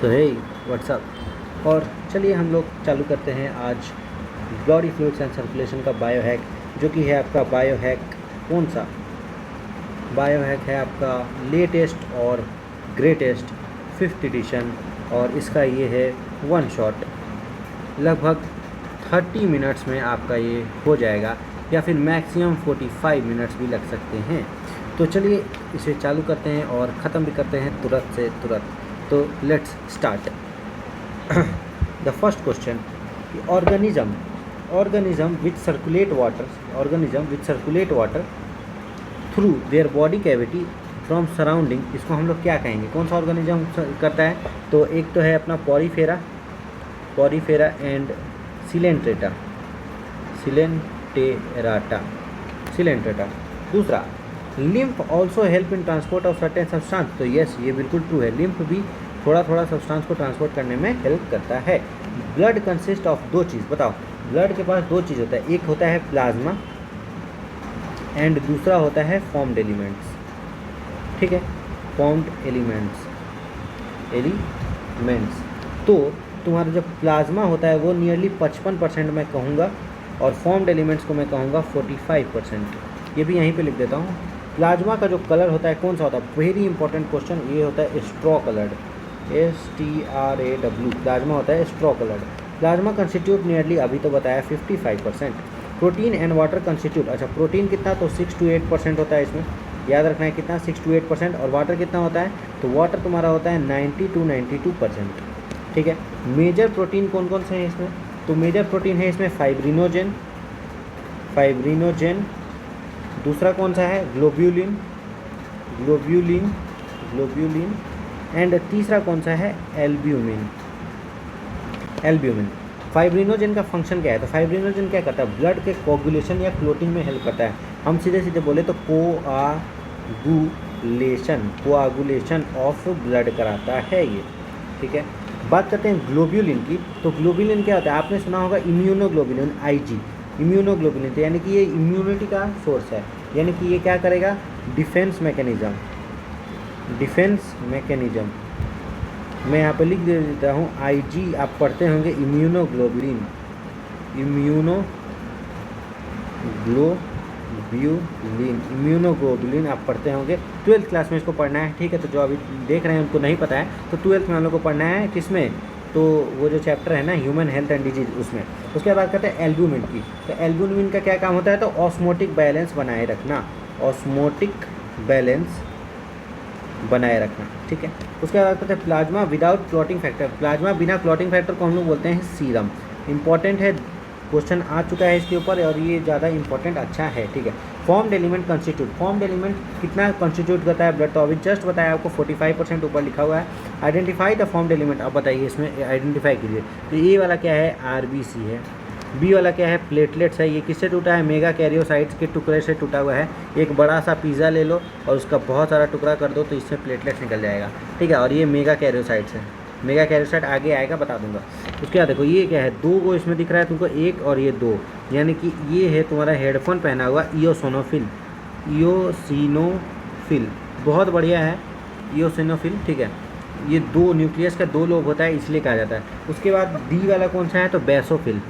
सो हे WhatsApp. और चलिए हम लोग चालू करते हैं आज बॉडी फ्लूइड्स एंड सर्कुलेशन का बायो हैक, जो कि है आपका बायो हैक। कौन सा बायो हैक है? आपका लेटेस्ट और ग्रेटेस्ट 5th एडिशन, और इसका ये है वन शॉट। लगभग 30 मिनट्स में आपका ये हो जाएगा, या फिर मैक्सिमम 45 मिनट्स भी लग सकते हैं। तो चलिए इसे चालू करते हैं और ख़त्म भी करते हैं तुरंत से तुरंत। तो let's start. The first question, organism which circulate water through their body cavity from surrounding, इसको हम लोग क्या कहेंगे? कौन सा ऑर्गेनिज्म करता है? तो एक तो है अपना पॉरीफेरा एंड सिलेंट्रेटा। दूसरा, lymph also help in transport of certain substance. तो यस, ये बिल्कुल ट्रू है, लिम्फ भी थोड़ा थोड़ा सब्सटेंस को ट्रांसपोर्ट करने में हेल्प करता है। ब्लड कंसिस्ट ऑफ दो चीज़, बताओ। ब्लड के पास दो चीज़ होता है, एक होता है प्लाज्मा एंड दूसरा होता है फॉर्म्ड एलिमेंट्स। ठीक है, फॉर्म्ड एलिमेंट्स। तो तुम्हारा जो प्लाज्मा होता है वो नियरली 55% मैं कहूँगा, और फॉर्म्ड एलिमेंट्स को मैं कहूँगा 45%। ये भी यहीं पे लिख देता हूँ। प्लाज्मा का जो कलर होता है कौन सा होता है? वेरी इंपॉर्टेंट क्वेश्चन, ये होता है स्ट्रॉ कलर्ड, STRAW। प्लाज्मा होता है straw coloured. Plasma constitute nearly, अभी तो बताया, 55%। प्रोटीन एंड वाटर कंस्टिट्यूट, अच्छा प्रोटीन कितना? तो 6 to 8% होता है इसमें, याद रखना है कितना, 6 to 8%। और वाटर कितना होता है? तो वाटर तुम्हारा होता है 90 to 92%। ठीक है। मेजर प्रोटीन कौन कौन से हैं इसमें? तो मेजर प्रोटीन है इसमें फाइब्रिनोजेन। दूसरा कौन सा है? ग्लोब्यूलिन। एंड तीसरा कौन सा है? एल्ब्यूमिन। फाइब्रिनोजेन का फंक्शन क्या है? तो फाइब्रिनोजेन क्या करता है? ब्लड के कोगुलेशन या क्लोटिंग में हेल्प करता है। हम सीधे सीधे बोले तो कोआगुलेशन ऑफ ब्लड कराता है ये। ठीक है। बात करते हैं ग्लोब्यूलिन की। तो ग्लोब्यूलिन क्या होता है? आपने सुना होगा इम्यूनोग्लोबुलिन, IG। इम्यूनोग्लोबुलिन, तो यानी कि ये इम्यूनिटी का सोर्स है, यानी कि ये क्या करेगा? Defence mechanism. मैं यहाँ पे लिख देता हूँ IG, आप पढ़ते होंगे इम्यूनोग्लोबुलिन आप पढ़ते होंगे 12th क्लास में, इसको पढ़ना है। ठीक है। तो जो अभी देख रहे हैं उनको नहीं पता है, तो 12th में हम लोग को पढ़ना है। किसमें? तो वो जो चैप्टर है ना, ह्यूमन हेल्थ एंड डिजीज, उसमें। उसके बाद करते हैं एल्ब्यूमिन की। तो एल्ब्यूमिन का क्या काम होता है? तो ऑस्मोटिक बैलेंस बनाए रखना। ठीक है। उसके बाद कहते हैं plasma without clotting factor. Plasma बिना क्लॉटिंग फैक्टर को हम लोग बोलते हैं सीरम। इंपॉर्टेंट है, क्वेश्चन आ चुका है इसके ऊपर, और ये ज़्यादा इंपॉर्टेंट अच्छा है। ठीक है। Formed element constitute, formed element कितना कंस्टिट्यूट करता है ब्लड? तो अभी जस्ट बताया आपको, 45% ऊपर लिखा हुआ है। आइडेंटिफाई द फॉर्म्ड एलिमेंट, अब बताइए इसमें आइडेंटिफाई कीजिए। तो ए वाला क्या है? RBC है। बी वाला क्या है? प्लेटलेट्स है। ये किससे टूटा है? मेगा कैरियोसाइट्स के टुकड़े से टूटा हुआ है। एक बड़ा सा पिज़्ज़ा ले लो और उसका बहुत सारा टुकड़ा कर दो, तो इससे प्लेटलेट्स निकल जाएगा। ठीक है। और ये मेगा कैरियोसाइट्स है। मेगा कैरियोसाइट आगे आएगा, बता दूंगा। उसके बाद देखो ये क्या है? 2 को इसमें दिख रहा है तुमको, 1 और ये 2, यानी कि ये है तुम्हारा हेडफोन पहना हुआ इयोसिनोफिल। बहुत बढ़िया है इयोसिनोफिल। ठीक है। ये 2 न्यूक्लियस का 2 लोब होता है, इसलिए कहा जाता है। उसके बाद डी वाला कौन सा है? तो बेसोफिल।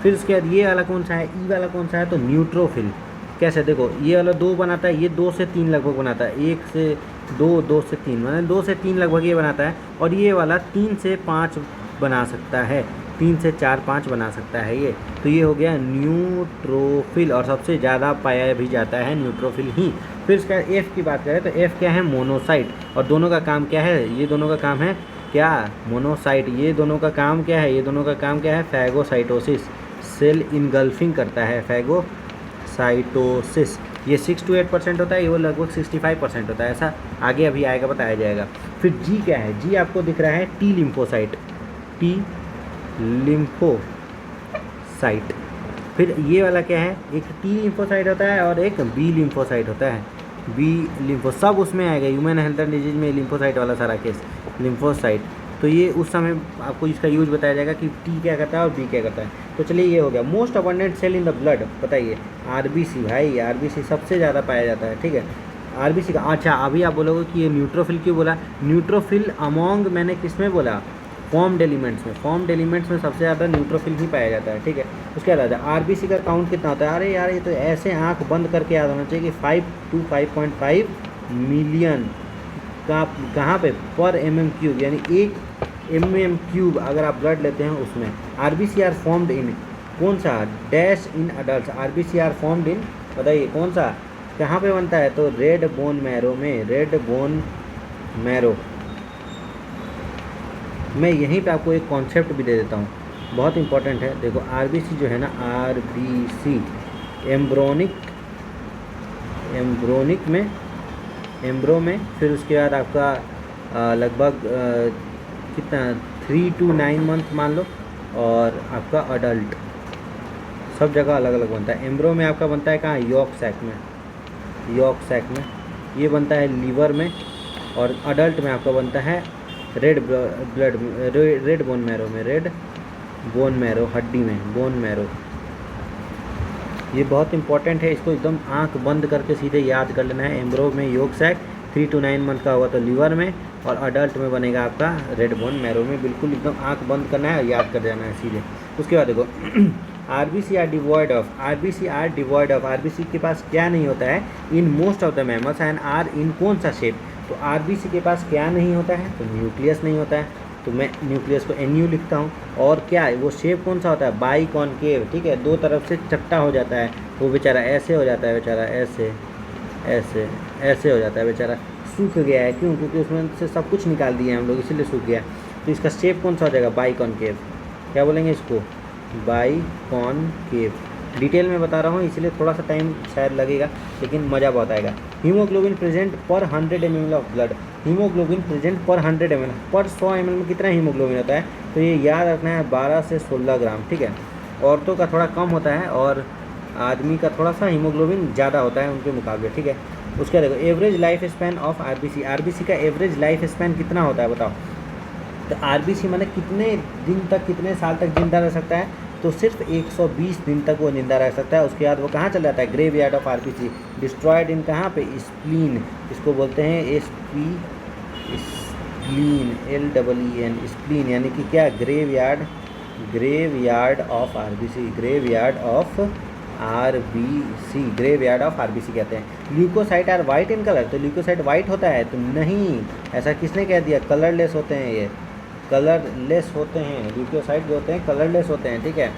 फिर उसके बाद ये वाला कौन सा है? ई वाला कौन सा है? तो न्यूट्रोफिल। कैसे? देखो ये वाला 2 बनाता है, ये 2 से 3 लगभग बनाता है। 1 से 2, 2 से 3, मतलब 2 से 3 लगभग ये बनाता है। और ये वाला 3 से 5 बना सकता है, 3 से 4, 5 बना सकता है ये। तो ये हो गया न्यूट्रोफिल, और सबसे ज़्यादा पाया भी जाता है न्यूट्रोफिल ही। फिर इसका एफ की बात करें तो एफ क्या है? मोनोसाइट। और दोनों का काम क्या है? ये दोनों का काम है क्या? मोनोसाइट। ये दोनों का काम क्या है? फैगोसाइटोसिस। सेल इनगल्फिंग करता है, फैगोसाइटोसिस। ये 6 to 8% होता है, ये वो लगभग 65% होता है। ऐसा आगे अभी आएगा, बताया जाएगा। फिर जी क्या है? जी आपको दिख रहा है T लिम्फोसाइट। फिर ये वाला क्या है? एक T लिम्फोसाइट होता है और एक B लिम्फोसाइट होता है। सब उसमें आएगा, ह्यूमन हेल्थ एंड डिजीज में लिम्फोसाइट वाला सारा केस, लिम्फोसाइट। तो ये उस समय आपको इसका यूज बताया जाएगा कि T क्या करता है और B क्या करता है। तो चलिए ये हो गया। Most abundant cell in the blood, बताइए। RBC भाई, RBC सबसे ज़्यादा पाया जाता है। ठीक है। आरबीसी का, अच्छा अभी आप बोलोगे कि ये न्यूट्रोफिल क्यों बोला। न्यूट्रोफिल अमोंग मैंने किस में बोला, फॉर्म्ड एलिमेंट्स में। फॉर्म्ड एलिमेंट्स में सबसे ज़्यादा न्यूट्रोफिल ही पाया जाता है, ठीक है। उसके अलावा आरबीसी का काउंट कितना होता है, अरे यार ये तो ऐसे आंख बंद करके याद होना चाहिए कि 5 to 5.5 मिलियन का कहाँ पे, पर mm³ यानी 1 mm³ अगर आप ब्लड लेते हैं उसमें। आरबीसी आर फॉर्म्ड इन कौन सा, dash in adult. RBC are formed in, बताइए कौन सा, कहाँ पे बनता है, तो रेड बोन मैरो में। रेड बोन मैरो मैं यहीं पे आपको एक कॉन्सेप्ट भी दे देता हूँ, बहुत इंपॉर्टेंट है। देखो आरबीसी जो है ना, आरबीसी एम्ब्रोनिक में, एम्ब्रो में, फिर उसके बाद आपका लगभग कितना 3 to 9 मंथ मान लो, और आपका अडल्ट, सब जगह अलग अलग बनता है। एम्ब्रो में आपका बनता है कहाँ, यॉर्क सैक में, यॉर्क सैक में ये बनता है लीवर में, और अडल्ट में आपका बनता है रेड बोन मैरो में, रेड बोन मैरो हड्डी में, बोन मैरो। ये बहुत इंपॉर्टेंट है, इसको एकदम आंख बंद करके सीधे याद कर लेना है। एम्ब्रो में यॉर्क सैक, 3 to 9 मंथ का होगा तो लीवर में, और अडल्ट में बनेगा आपका रेड बोन मैरो में। बिल्कुल एकदम आंख बंद करना है और याद कर जाना है सीधे। उसके बाद देखो RBC are devoid of, RBC के पास क्या नहीं होता है, in most of the mammals and are in कौन सा शेप, तो आरबीसी के पास क्या नहीं होता है, तो न्यूक्लियस नहीं होता है, तो मैं न्यूक्लियस को NU लिखता हूँ। और क्या है वो शेप कौन सा होता है, बाई कॉनकेव, ठीक है, दो तरफ से चपटा हो जाता है, वो बेचारा ऐसे हो जाता है, बेचारा ऐसे ऐसे ऐसे हो जाता है, बेचारा सूख गया है, क्यों, क्योंकि उसमें से सब कुछ निकाल दिया हम लोग, इसीलिए सूख गया। तो इसका शेप कौन सा हो जाएगा, बाई कॉनकेव, क्या बोलेंगे इसको, बाई कॉनकेव। डिटेल में बता रहा हूँ इसलिए थोड़ा सा टाइम शायद लगेगा, लेकिन मज़ा बहुत आएगा। हीमोग्लोबिन प्रेजेंट पर 100 ml of blood, haemoglobin present पर 100 ml, पर 100 ml में कितना हीमोग्लोबिन होता है, तो ये याद रखना है 12 से 16 ग्राम, ठीक है। औरतों का थोड़ा कम होता है और आदमी का थोड़ा सा हीमोग्लोबिन ज़्यादा होता है उनके मुकाबले, ठीक है। उसका देखो average life span of RBC का एवरेज लाइफ स्पैन कितना होता है बताओ। तो आरबीसी माने कितने दिन तक, कितने साल तक जिंदा रह सकता है, तो सिर्फ 120 दिन तक वो जिंदा रह सकता है। उसके बाद वो कहाँ चला जाता है, graveyard of RBC, destroyed in कहाँ पे, स्प्लीन, इसको बोलते हैं स्प्लीन, LEEN स्प्लीन, यानी कि क्या, graveyard of RBC, graveyard of RBC कहते हैं। Leucocyte are white in colour, तो ल्यूकोसाइट वाइट होता है, तो नहीं, ऐसा किसने कह दिया, कलरलेस होते हैं, ये कलरलेस होते हैं, ल्यूकोसाइट जो होते हैं कलरलेस होते हैं, ठीक है।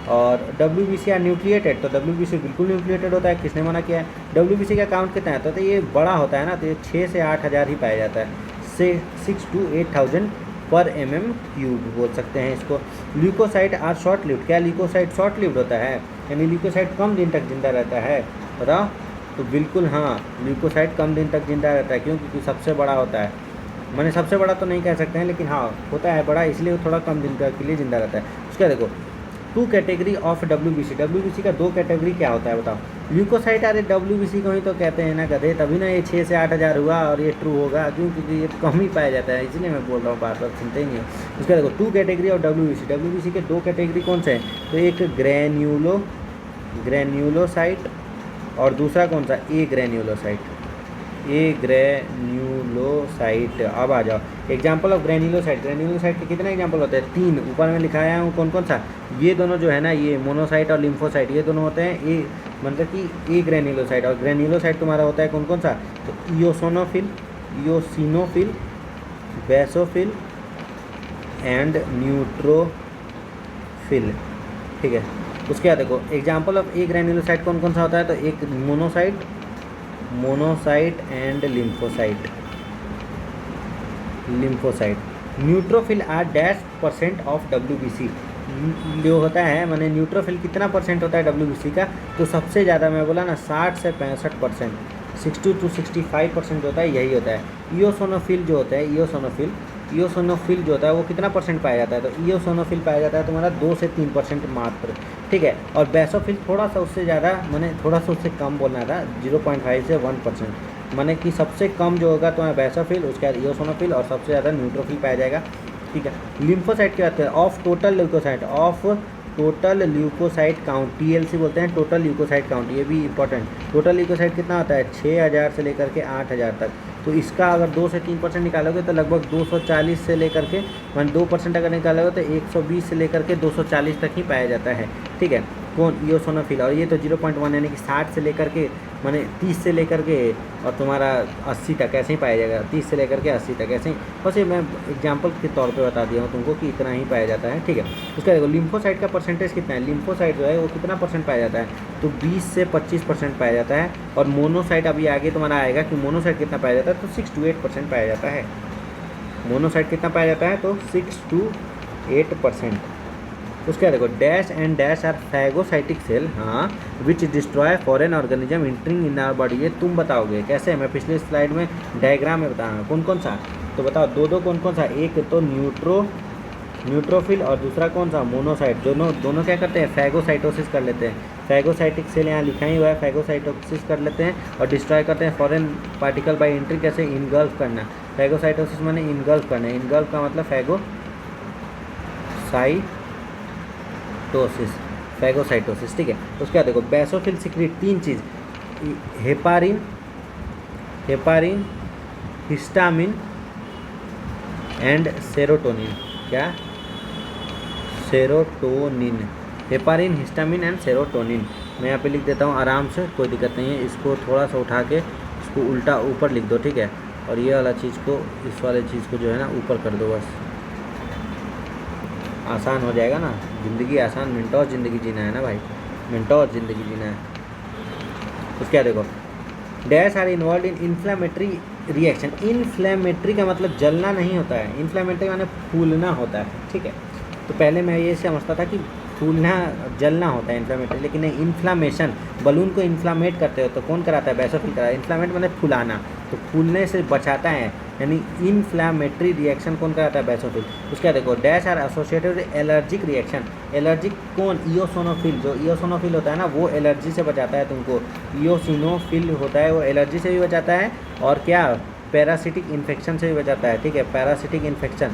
और WBC आर न्यूक्लिएटेड, तो WBC बिल्कुल न्यूक्लिएटेड होता है, किसने मना किया है। WBC का काउंट कितना है, तो ये बड़ा होता है ना, तो ये 6 से 8 हज़ार ही पाया जाता है, 6 to 8,000 पर mm³ बोल सकते हैं इसको। ल्यूकोसाइट आर शॉर्ट लिव्ड, क्या ल्यूकोसाइट शॉर्ट लिव्ड होता है, यानी ल्यूकोसाइट कम दिन तक जिंदा रहता है, बताओ। तो बिल्कुल हाँ, ल्यूकोसाइट कम दिन तक जिंदा रहता है, क्यों, क्योंकि सबसे बड़ा होता है, मैंने सबसे बड़ा तो नहीं कह सकते हैं, लेकिन हाँ होता है बड़ा, इसलिए वो थोड़ा कम दिन के लिए जिंदा रहता है। उसका देखो 2 कैटेगरी ऑफ WBC का 2 कैटेगरी क्या होता है बताओ। ल्यूकोसाइट, अरे WBC को ही तो कहते हैं ना गधे, तभी ना ये 6 से 8 हज़ार हुआ और ये ट्रू होगा, क्यों, क्योंकि ये कम ही पाया जाता है, इसलिए मैं बोल रहा हूँ, बार बार सुनते ही नहीं हो। उसका देखो 2 कैटेगरी ऑफ WBC के 2 कैटेगरी कौन से हैं, तो एक ग्रैन्यूलोसाइट और दूसरा कौन सा, ए ग्रैन्यूलोसाइट। अब आ जाओ एग्जाम्पल ऑफ ग्रैन्यूलोसाइट के कितने एग्जाम्पल होते हैं, 3 ऊपर में लिखाया हूँ, कौन कौन सा, ये दोनों जो है ना, ये मोनोसाइट और लिम्फोसाइट, ये दोनों होते हैं ए, मतलब कि ए ग्रैन्यूलोसाइट। और ग्रैन्यूलोसाइट तुम्हारा होता है कौन कौन सा, तो इयोसिनोफिल, बेसोफिल एंड न्यूट्रोफिल, ठीक है। उसके बाद देखो एग्जाम्पल ऑफ ए ग्रैन्यूलोसाइट कौन कौन सा होता है, तो एक monocyte and lymphocyte. Neutrophil are %% of WBC, जो होता है माने न्यूट्रोफिल कितना % होता है WBC का, तो सबसे ज़्यादा मैं बोला ना 60 से 65%, 60 to 65% जो होता है यही होता है। इयोसोनोफिल जो होता है, इयोसोनोफिल जो होता है वो कितना % पाया जाता है, तो इयोसोनोफिल पाया जाता है तुम्हारा 2 से 3% मात्र, ठीक है। और बेसोफिल थोड़ा सा उससे ज़्यादा, मैंने थोड़ा सा उससे कम बोलना था, 0.5 से 1%, माने कि सबसे कम जो होगा तुम्हारा बेसोफिल, उसके बाद इयोसोनोफिल और सबसे ज़्यादा न्यूट्रोफिल पाया जाएगा, ठीक है। लिम्फोसाइट की बात करें, of total leucocyte, of total leucocyte count, TLC बोलते हैं टोटल ल्यूकोसाइट काउंट, ये भी इंपॉर्टेंट। टोटल ल्यूकोसाइट कितना होता है 6000 से लेकर के 8000 तक। तो इसका अगर 2 से 3% निकालोगे तो लगभग 240 से लेकर के 2% अगर निकालोगे तो 120 से लेकर के 240 तक ही पाया जाता है, ठीक है। कौन इयोसोनोफिल, और ये तो 0.1 यानी कि 60 से लेकर के माने 30 से लेकर के और तुम्हारा 80 तक ऐसे ही पाया जाएगा, 30 से लेकर के 80 तक ऐसे ही। बस ये मैं एग्जांपल के तौर पे बता दिया हूँ तुमको कि इतना ही पाया जाता है, ठीक है। उसका देखो लिम्फोसाइट का परसेंटेज कितना है, लिम्फोसाइट जो है वो कितना परसेंट पाया जाता है, तो 20 से 25% पाया जाता है। और मोनोसाइट अभी आगे तुम्हारा आएगा कि मोनोसाइट कितना पाया जाता है, तो 6 to 8% पाया जाता है। मोनोसाइट कितना पाया जाता है, तो 6 to 8%। उसके देखो dash and dash are phagocytic cell, हाँ, which destroy foreign organism entering in our body. ये तुम बताओगे कैसे, मैं पिछले स्लाइड में डायग्राम में बताया कौन कौन सा, तो बताओ दो कौन कौन सा, एक तो न्यूट्रोफिल और दूसरा कौन सा मोनोसाइट। दोनों क्या करते हैं, फैगोसाइटोसिस कर लेते हैं। फैगोसाइटिक सेल यहाँ लिखा ही हुआ है, फैगोसाइटोसिस कर लेते हैं और डिस्ट्रॉय करते हैं फॉरेन पार्टिकल बाय एंट्री, कैसे, इनगल्फ करना। फैगोसाइटोसिस माने इनगल्फ करना, इनगल्फ का मतलब फैगोसाइटोसिस, ठीक है। उसके बाद देखो बेसोफिल सिक्रीट 3 चीज़, हेपारिन, हिस्टामिन एंड सेरोटोनिन। क्या, serotonin, heparin, histamine and serotonin. मैं यहाँ पे लिख देता हूँ आराम से, कोई दिक्कत नहीं है। इसको थोड़ा सा उठा के इसको उल्टा ऊपर लिख दो, ठीक है। और ये वाला चीज़ को, इस वाले चीज़ को जो है ना ऊपर कर दो, बस आसान हो जाएगा ना, ज़िंदगी आसान, मिनटों ज़िंदगी जीना है ना भाई, मिनटों ज़िंदगी जीना है। उसके देखो dash are involve in inflammatory reaction. Inflammatory का मतलब जलना नहीं होता है, इन्फ्लेमेटरी माने फूलना होता है, ठीक है। तो पहले मैं ये समझता था कि फूलना जलना होता है इन्फ्लेमेटरी, लेकिन नहीं, इन्फ्लामेशन, बलून को इन्फ्लामेट करते हो तो कौन कराता है, बेसोफिल कराता है। इन्फ्लामेट मतलब फुलाना, तो फूलने से बचाता है, यानी इन्फ्लामेटरी रिएक्शन कौन कराता है, बेसोफिल। उसके देखो dash are associated with allergic reaction. Allergic कौन, इयोसोनोफिल, जो इयोसोनोफिल होता है ना वो एलर्जी से बचाता है तुमको। इयोसिनोफिल होता है वो एलर्जी से भी बचाता है, और क्या, पैरासिटिक इन्फेक्शन से भी बचाता है, ठीक है। पैरासिटिक इन्फेक्शन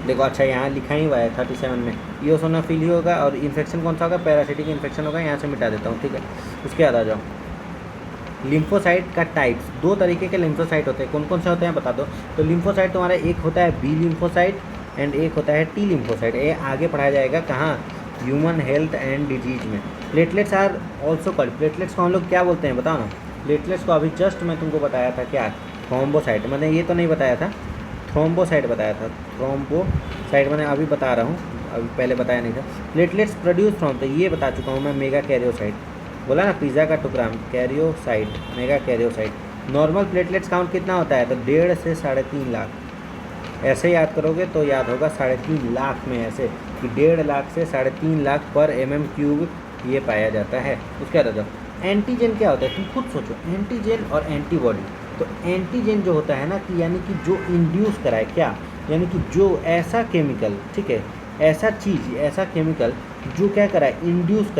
देखो, अच्छा यहाँ लिखा ही हुआ है 37 में, इयोसोनोफिल ही होगा और इन्फेक्शन कौन सा होगा, पैरासिटिक इन्फेक्शन होगा। यहाँ से मिटा देता हूँ, ठीक है। उसके बाद आ जाओ लिम्फोसाइट का टाइप्स। 2 तरीके के लिम्फोसाइट होते हैं, कौन कौन से होते हैं बता दो। तो लिम्फोसाइट तुम्हारा एक होता है बी लिम्फोसाइट एंड एक होता है टी लिम्फोसाइट। ये आगे पढ़ाया जाएगा कहाँ, ह्यूमन हेल्थ एंड डिजीज में। Platelets are also called, platelets को हम लोग क्या बोलते हैं बताओ ना। प्लेटलेट्स को अभी जस्ट मैं तुमको बताया था क्या, थ्रोम्बोसाइट, मैंने ये तो नहीं बताया था, थ्रोम्बोसाइट बताया था। थ्रोम्बोसाइट मैंने अभी बता रहा हूँ, अभी पहले बताया नहीं था। प्लेटलेट्स प्रोड्यूस फ्रॉम, तो ये बता चुका हूँ मैं, मेगा कैरियोसाइट बोला ना, पिज़्ज़ा का टुकड़ा, karyocyte, mega karyocyte. Normal platelets count कितना होता है, तो 1.5 से 3.5 लाख। ऐसे याद करोगे तो याद होगा 3.5 लाख में, ऐसे कि 1.5 लाख से 3.5 लाख पर mm³ ये पाया जाता है। उसके बाद एंटीजन क्या होता है, तुम खुद सोचो, एंटीजन और एंटीबॉडी। तो एंटीजन जो होता है ना कि यानी कि जो इंड्यूस कराए, क्या, यानी कि जो ऐसा केमिकल, ठीक है, ऐसा चीज़, ऐसा केमिकल जो क्या कराए, इंड्यूस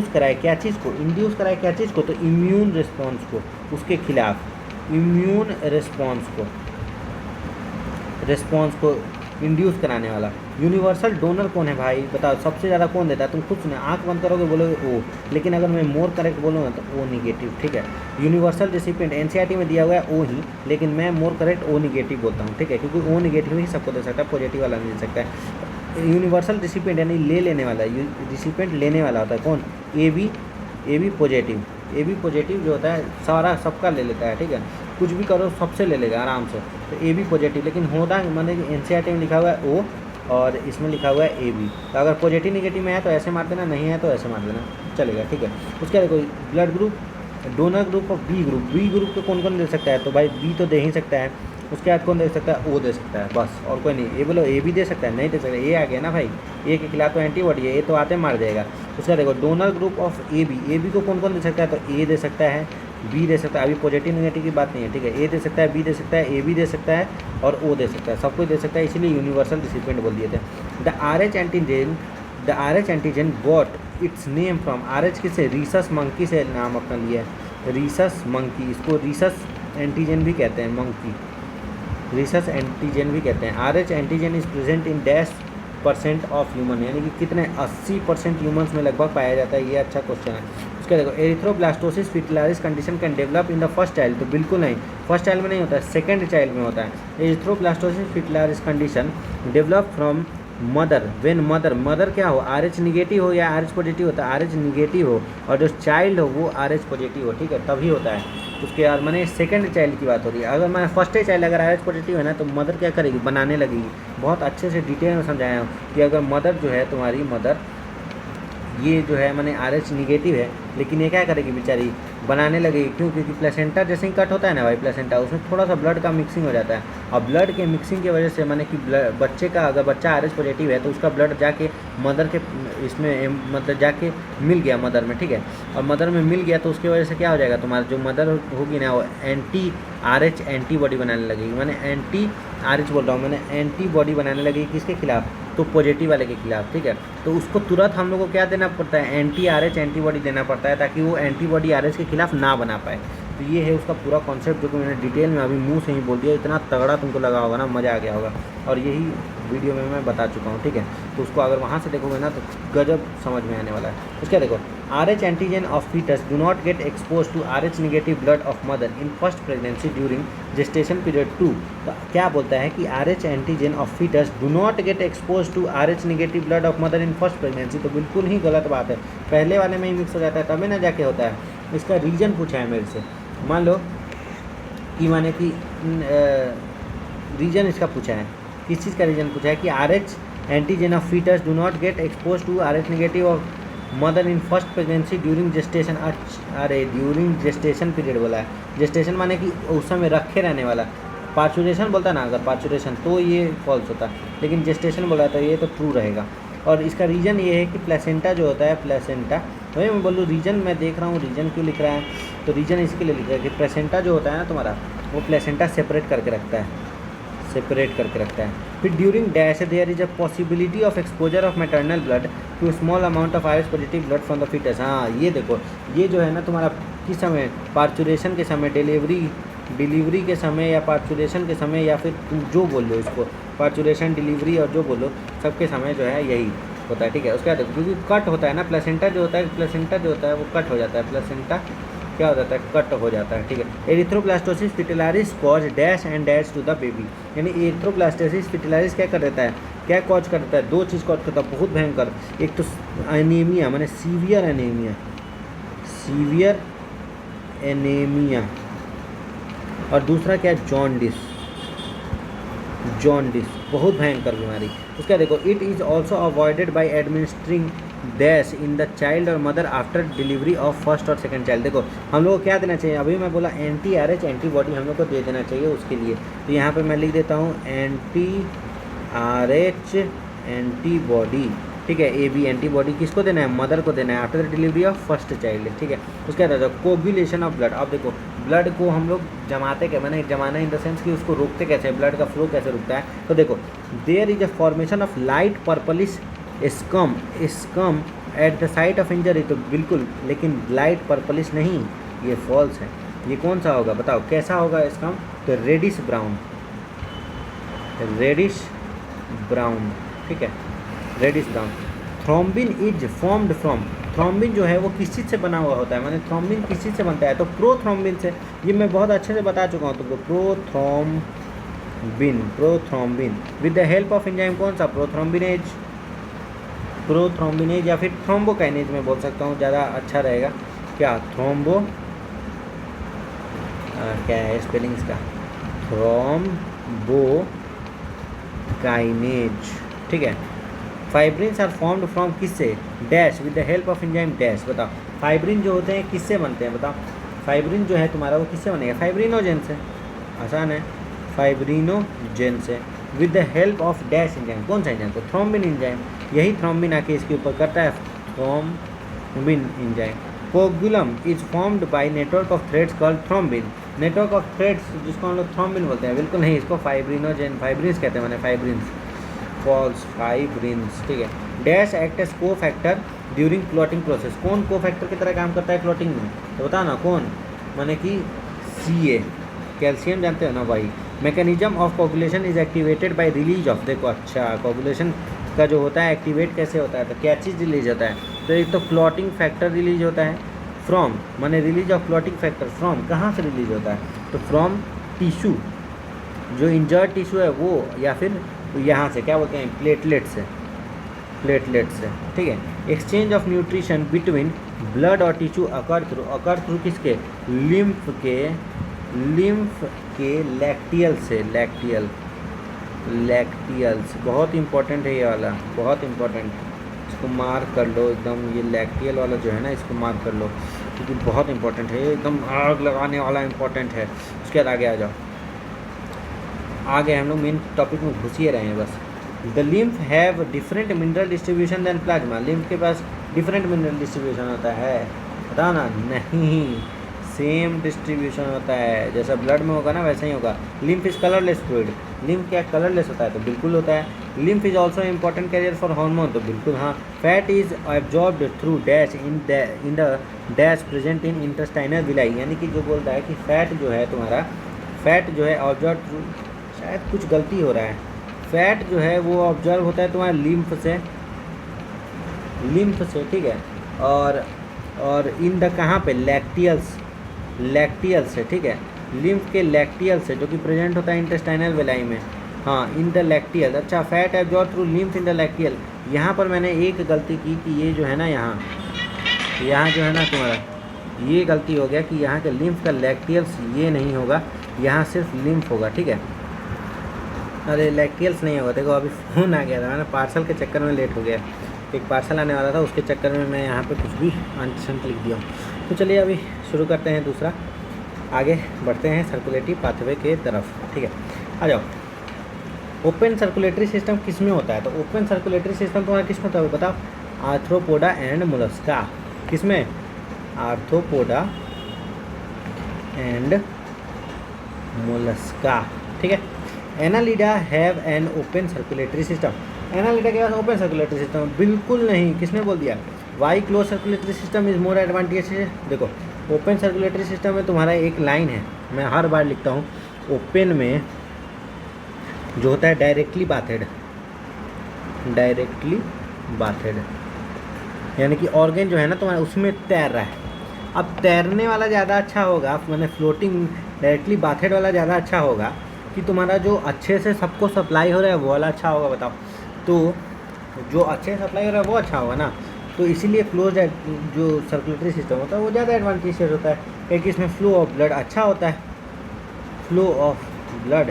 कराए क्या चीज़ को, इंड्यूस कराए क्या चीज़ को, तो इम्यून रिस्पॉन्स को, उसके खिलाफ इम्यून रिस्पॉन्स को इंड्यूस कराने वाला। यूनिवर्सल डोनर कौन है भाई बताओ, सबसे ज़्यादा कौन देता है, तुम खुद सुने, आँख बंद करोगे बोलोगे ओ, लेकिन अगर मैं मोर करेक्ट बोलूँगा तो ओ निगेटिव, ठीक है। यूनिवर्सल रिसिपिएंट एनसीईआरटी में दिया हुआ है ओ ही, लेकिन मैं मोर करेक्ट ओ निगेटिव बोलता हूँ, ठीक है, क्योंकि ओ निगेटिव ही सबको दे सकता है, पॉजिटिव वाला नहीं दे सकता है। यूनिवर्सल रिसिपिएंट यानी लेने वाला, रिसिपिएंट लेने वाला होता है कौन, ए बी पॉजिटिव जो होता है सारा सबका ले लेता है, ठीक है, कुछ भी करो सबसे ले लेगा आराम से, तो ए बी पॉजिटिव। लेकिन होता मैंने एनसीईआरटी में लिखा हुआ है ओ और इसमें लिखा हुआ है ए बी, तो अगर पॉजिटिव निगेटिव में है तो ऐसे मार देना, नहीं है तो ऐसे मार देना, चलेगा, ठीक है। उसके देखो ब्लड ग्रुप, डोनर ग्रुप और बी ग्रुप को कौन कौन दे सकता है, तो भाई बी तो दे ही सकता है, उसके बाद कौन दे सकता है, ओ दे सकता है, बस और कोई नहीं। ए बोलो ए भी दे सकता है, नहीं दे सकता, ए आ गया ना भाई, ए के खिलाफ तो एंटीबॉडी है, ए तो आते मार जाएगा। उसका देखो donor group of A B को कौन कौन दे सकता है, तो ए दे सकता है, बी दे सकता है, अभी पॉजिटिव नेगेटिव की बात नहीं है, ठीक है, ए दे सकता है, बी दे सकता है, ए बी दे सकता है और ओ दे सकता है, सब कुछ दे सकता है, इसीलिए यूनिवर्सल रिसिपिएंट बोल दिए थे। The R H antigen got its name from, R H किससे, रीसस मंकी से नाम अपना लिया है, रीसस मंकी, इसको रीसस एंटीजन भी कहते हैं, मंकी, रिसस एंटीजन भी कहते हैं। RH antigen is present in dash % of human, यानी कि कितने 80% ह्यूमन्स में लगभग पाया जाता है। ये अच्छा क्वेश्चन है। उसके देखो erythroblastosis fetalis condition can develop in the first child, तो बिल्कुल नहीं, फर्स्ट चाइल्ड में नहीं होता है, सेकेंड चाइल्ड में होता है। Erythroblastosis fetalis condition develop from mother when mother क्या हो, RH निगेटिव हो या RH पॉजिटिव होता है, RH निगेटिव हो और जो चाइल्ड हो वो RH पॉजिटिव हो, ठीक है, तभी होता है। उसके बाद मैंने सेकंड चाइल्ड की बात हो रही है। अगर मैं फर्स्ट चाइल्ड अगर RH पॉजिटिव है ना तो मदर क्या करेगी, बनाने लगेगी। बहुत अच्छे से डिटेल में समझाया हूँ कि अगर मदर जो है तुम्हारी मदर ये जो है मैंने RH निगेटिव है, लेकिन ये क्या करेगी बेचारी, बनाने लगेगी। क्यों? क्योंकि प्लेसेंटा जैसे ही कट होता है ना भाई, प्लेसेंटा उसमें थोड़ा सा ब्लड का मिक्सिंग हो जाता है, और ब्लड के मिक्सिंग की वजह से मैंने कि बच्चे का अगर बच्चा RH पॉजिटिव है तो उसका ब्लड जाके मदर के इसमें मतलब जाके मिल गया मदर में, ठीक है, और मदर में मिल गया तो उसकी वजह से क्या हो जाएगा, तुम्हारा जो मदर होगी ना वो एंटी RH एंटीबॉडी बनाने लगेगी। मैंने एंटी RH बोल रहा हूँ, मैंने एंटीबॉडी बनाने लगेगी किसके खिलाफ, तो पॉजिटिव वाले के खिलाफ, ठीक है। तो उसको तुरंत हम लोग को क्या देना पड़ता है, एंटी RH एंटीबॉडी देना पड़ता है, ताकि वो एंटीबॉडी RH के खिलाफ ना बना पाए। तो ये है उसका पूरा कॉन्सेप्ट, जो कि मैंने डिटेल में अभी मुंह से ही बोल दिया। इतना तगड़ा तुमको लगा होगा ना, मज़ा आ गया होगा, और यही वीडियो में मैं बता चुका हूँ, ठीक है। तो उसको अगर वहाँ से देखोगे ना तो गजब समझ में आने वाला है। उसका देखो RH antigen of foetus do not get expose to RH negative blood of mother in first pregnancy during gestation period 2। तो क्या बोलता है कि RH antigen of foetus do not get expose to RH negative blood of mother in first pregnancy, तो बिल्कुल ही गलत बात है। पहले वाले में ही मिक्स हो जाता है तभी ना जाके होता है। इसका रीज़न पूछा है मेरे से, मान लो कि माने कि रीजन इसका पूछा है, किस चीज़ का रीजन पूछा है कि RH antigen of foetus do not get expose to RH negative of mother in first pregnancy during gestation. अरे ड्यूरिंग जेस्टेशन पीरियड बोला है, जेस्टेशन माने कि उस समय रखे रहने वाला। पार्चुरेशन बोलता है ना, अगर पार्चुरेशन तो ये फॉल्स होता, लेकिन जेस्टेशन बोला तो ये तो ट्रू रहेगा। और इसका रीज़न ये है कि प्लेसेंटा जो होता है, प्लेसेंटा, वही मैं बोलूँ रीजन, मैं देख रहा हूँ रीजन क्यों लिख रहा है, तो रीजन इसके लिए लिख रहा है कि प्लेसेंटा जो होता है ना तुम्हारा, वो प्लेसेंटा सेपरेट करके रखता है, सेपरेट करके रखता है। फिर during dash there is a possibility of exposure of maternal blood to small amount of RH positive blood from the foetus. हाँ ये देखो, ये जो है ना तुम्हारा किस समय, पार्चुरेशन के समय, डिलीवरी के समय, या पार्चुरेशन के समय, या फिर तुम जो बोल लो इसको, पार्चुरेशन, डिलीवरी और जो बोलो, सबके समय जो है यही होता है, ठीक है। उसके बाद क्योंकि कट होता है ना, प्लेसेंटा जो होता है वो कट हो जाता है, प्लेसेंटा क्या हो जाता है, कट हो जाता है, ठीक है। Erythroblastosis fetalis cause dash and dash to the baby, यानी एरिथ्रोब्लास्टोसिस फिटिलारिस क्या कर देता है, क्या कॉज कर देता है, दो चीज़ कॉज करता है बहुत भयंकर। एक तो एनीमिया, माने सीवियर एनीमिया, और दूसरा क्या है, जॉन्डिस, बहुत भयंकर बीमारी। उसका देखो it is also avoided by administering dash in the child और mother after delivery of first और सेकंड चाइल्ड। देखो हम लोग को क्या देना चाहिए, अभी मैं बोला एंटी RH एंटीबॉडी हम लोग को दे देना चाहिए उसके लिए, तो यहाँ पे मैं लिख देता हूँ एंटी RH एंटीबॉडी, ठीक है। AB एंटीबॉडी किसको देना है, मदर को देना है after the delivery of first child, ठीक है। उसके बाद कोगुलेशन ऑफ ब्लड, अब देखो ब्लड को हम लोग जमाते क्या, मैंने जमाना इन द सेंस कि उसको रोकते कैसे, ब्लड का फ्लो कैसे रुकता है, तो देखो there is a formation of light purplish scum at the site of injury, तो बिल्कुल, लेकिन लाइट पर्पलिश नहीं, ये फॉल्स है। ये कौन सा होगा बताओ, कैसा होगा स्कम, तो रेडिश ब्राउन, ठीक है, reddish brown. Thrombin is formed from, thrombin जो है वो किस चीज़ से बना हुआ होता है, मैंने थ्रोम्बिन किस चीज़ से बनता है, तो प्रोथ्रोम्बिन से। ये मैं बहुत अच्छे से बता चुका हूँ तुमको, prothrombin with the help of enzyme, कौन सा, प्रोथ्रोम्बिनेज या फिर थ्रोम्बोकाइनेज में बोल सकता हूँ, ज़्यादा अच्छा रहेगा। क्या क्या है स्पेलिंग इसका, थ्रोम्बोकाइनेज, ठीक है। फाइब्रिन्स आर फॉर्म्ड फ्रॉम किससे, dash with the help of enzyme dash. बताओ फाइब्रिन जो होते हैं किससे बनते हैं, बताओ फाइब्रिन जो है तुम्हारा वो किससे बनेगा, फाइब्रिनोजेन से, आसान है, फाइब्रिनोजेन से, with the help of dash enzyme, कौन सा एंजाइम, तो थ्रोम्बिन एंजाइम, यही थ्रोम्बिन आके इसके ऊपर करता है, thrombin enzyme. Coagulum is formed by network of threads called thrombin, network of threads जिसको हम लोग थ्रोम्बिन बोलते हैं, बिल्कुल नहीं, इसको फाइब्रिनोजेन, फाइब्रिन्स कहते हैं, मैंने फाइब्रिन्स, फॉल्स, फाइब्रिन्स, ठीक है। डैश एक्ट एज को फैक्टर ड्यूरिंग क्लॉटिंग प्रोसेस, कौन को फैक्टर की तरह काम करता है क्लॉटिंग में, तो बता ना कौन, माने कि Ca, कैल्शियम जानते हो ना भाई, mechanism of coagulation is activated by release of, देखो अच्छा कोगुलेशन का जो होता है एक्टिवेट कैसे होता है, तो क्या चीज़ रिलीज होता है, तो एक तो क्लॉटिंग फैक्टर रिलीज होता है, फ्रॉम माने release of clotting factor from कहाँ से रिलीज होता है, तो फ्रॉम टिश्यू, जो इंजर्ड टिश्यू है वो, या फिर यहाँ से क्या बोलते हैं प्लेटलेट से, ठीक है। Exchange of nutrition between blood और टिश्यू अकर थ्रू किसके, लिम्फ के लैक्टियल से, लैक्टियल्स बहुत इंपॉर्टेंट है ये वाला, बहुत इंपॉर्टेंट, इसको मार्क कर लो एकदम, ये लैक्टियल वाला जो है ना इसको मार्क कर लो क्योंकि बहुत इंपॉर्टेंट है, एकदम आग लगाने वाला इंपॉर्टेंट है। उसके बाद आगे आ जाओ, आगे हम लोग मेन टॉपिक में घुस ही रहे हैं बस। The lymph have different mineral distribution than plasma, lymph के पास डिफरेंट मिनरल डिस्ट्रीब्यूशन होता है, बताओ ना, नहीं सेम डिस्ट्रीब्यूशन होता है, जैसा ब्लड में होगा ना वैसा ही होगा। Lymph is colourless fluid, lymph क्या कलरलेस होता है, तो बिल्कुल होता है। Lymph is also important carrier for hormone, तो बिल्कुल हाँ। Fat is absorbed through dash in the dash present in intestinal villi, यानी कि जो बोलता है कि फैट जो है तुम्हारा, फैट जो है ऑब्जर्व थ्रू, शायद कुछ गलती हो रहा है, फैट जो है वो ऑब्जर्व होता है तुम्हारा लिम्फ से, ठीक है। और इन द कहाँ पे, लैक्टियल से, ठीक है, लिम्फ के लैक्टियल से जो कि प्रेजेंट होता है इंटेस्टाइनल वेलाई में, हाँ इन द लैक्टियल। अच्छा, fat absorb through lymph in the lacteal, यहाँ पर मैंने एक गलती की कि ये जो है ना यहाँ जो है ना तुम्हारा, ये गलती हो गया कि यहाँ के लिम्फ का लैक्टियल्स ये नहीं होगा, यहाँ सिर्फ लिम्फ होगा, ठीक है। अरे लैक्टियल्स नहीं होगा, देखो अभी फ़ोन आ गया था, मैंने पार्सल के चक्कर में लेट हो गया, एक पार्सल आने वाला था उसके चक्कर में मैं यहाँ पे कुछ भी अंत लिख दिया हूँ। तो चलिए अभी शुरू करते हैं दूसरा, आगे बढ़ते हैं सर्कुलेटरी पाथवे के तरफ, ठीक है। आ जाओ, ओपन सर्कुलेटरी सिस्टम किस में होता है, तो ओपन सर्कुलेटरी सिस्टम तुम्हारा किस में होता है बताओ, आर्थ्रोपोडा एंड मोलस्का, किस में, आर्थ्रोपोडा एंड मोलस्का, ठीक है। Annelida have an open circulatory system, Annelida के पास ओपन सर्कुलेटरी सिस्टम बिल्कुल नहीं, किसने बोल दिया, why close circulatory system is more advantage है। देखो ओपन सर्कुलेटरी सिस्टम में तुम्हारा एक लाइन है, मैं हर बार लिखता हूँ, ओपन में जो होता है डायरेक्टली बाथेड, यानी कि ऑर्गन जो है ना तुम्हारा उसमें तैर रहा है। अब तैरने वाला ज़्यादा अच्छा होगा, मैंने फ्लोटिंग डायरेक्टली बाथेड वाला ज़्यादा अच्छा होगा कि तुम्हारा जो अच्छे से सबको सप्लाई हो रहा है वो वाला अच्छा होगा, बताओ, तो जो अच्छे से सप्लाई हो रहा है वो अच्छा होगा ना, तो इसीलिए क्लोज जो सर्कुलेटरी सिस्टम होता है वो ज़्यादा एडवांटेजेस होता है, क्योंकि इसमें फ्लो ऑफ ब्लड अच्छा होता है, flow of blood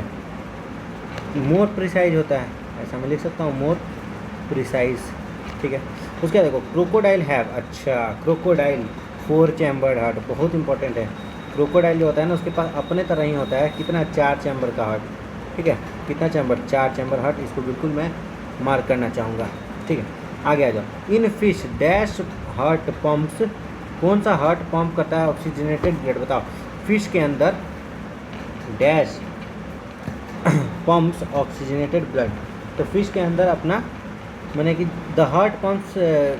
more precise होता है, ऐसा मैं लिख सकता हूँ, मोर प्रिसाइज, ठीक है। उसके बाद देखो क्रोकोडाइल हैव, अच्छा क्रोकोडाइल 4 चैम्बर्ड हार्ट, बहुत इंपॉर्टेंट है। क्रोकोडाइल जो होता है ना उसके पास अपने तरह ही होता है, कितना 4 चैम्बर का हार्ट, ठीक है, कितना चैम्बर, 4 चैम्बर हार्ट, इसको बिल्कुल मैं मार्क करना चाहूँगा, ठीक है। आगे आ जाओ, in fish dash heart pumps, कौन सा हार्ट पंप करता है ऑक्सीजनेटेड ब्लड, बताओ, फिश के अंदर डैश पम्प्स ऑक्सीजनेटेड ब्लड, तो फिश के अंदर अपना मैंने कि the heart pumps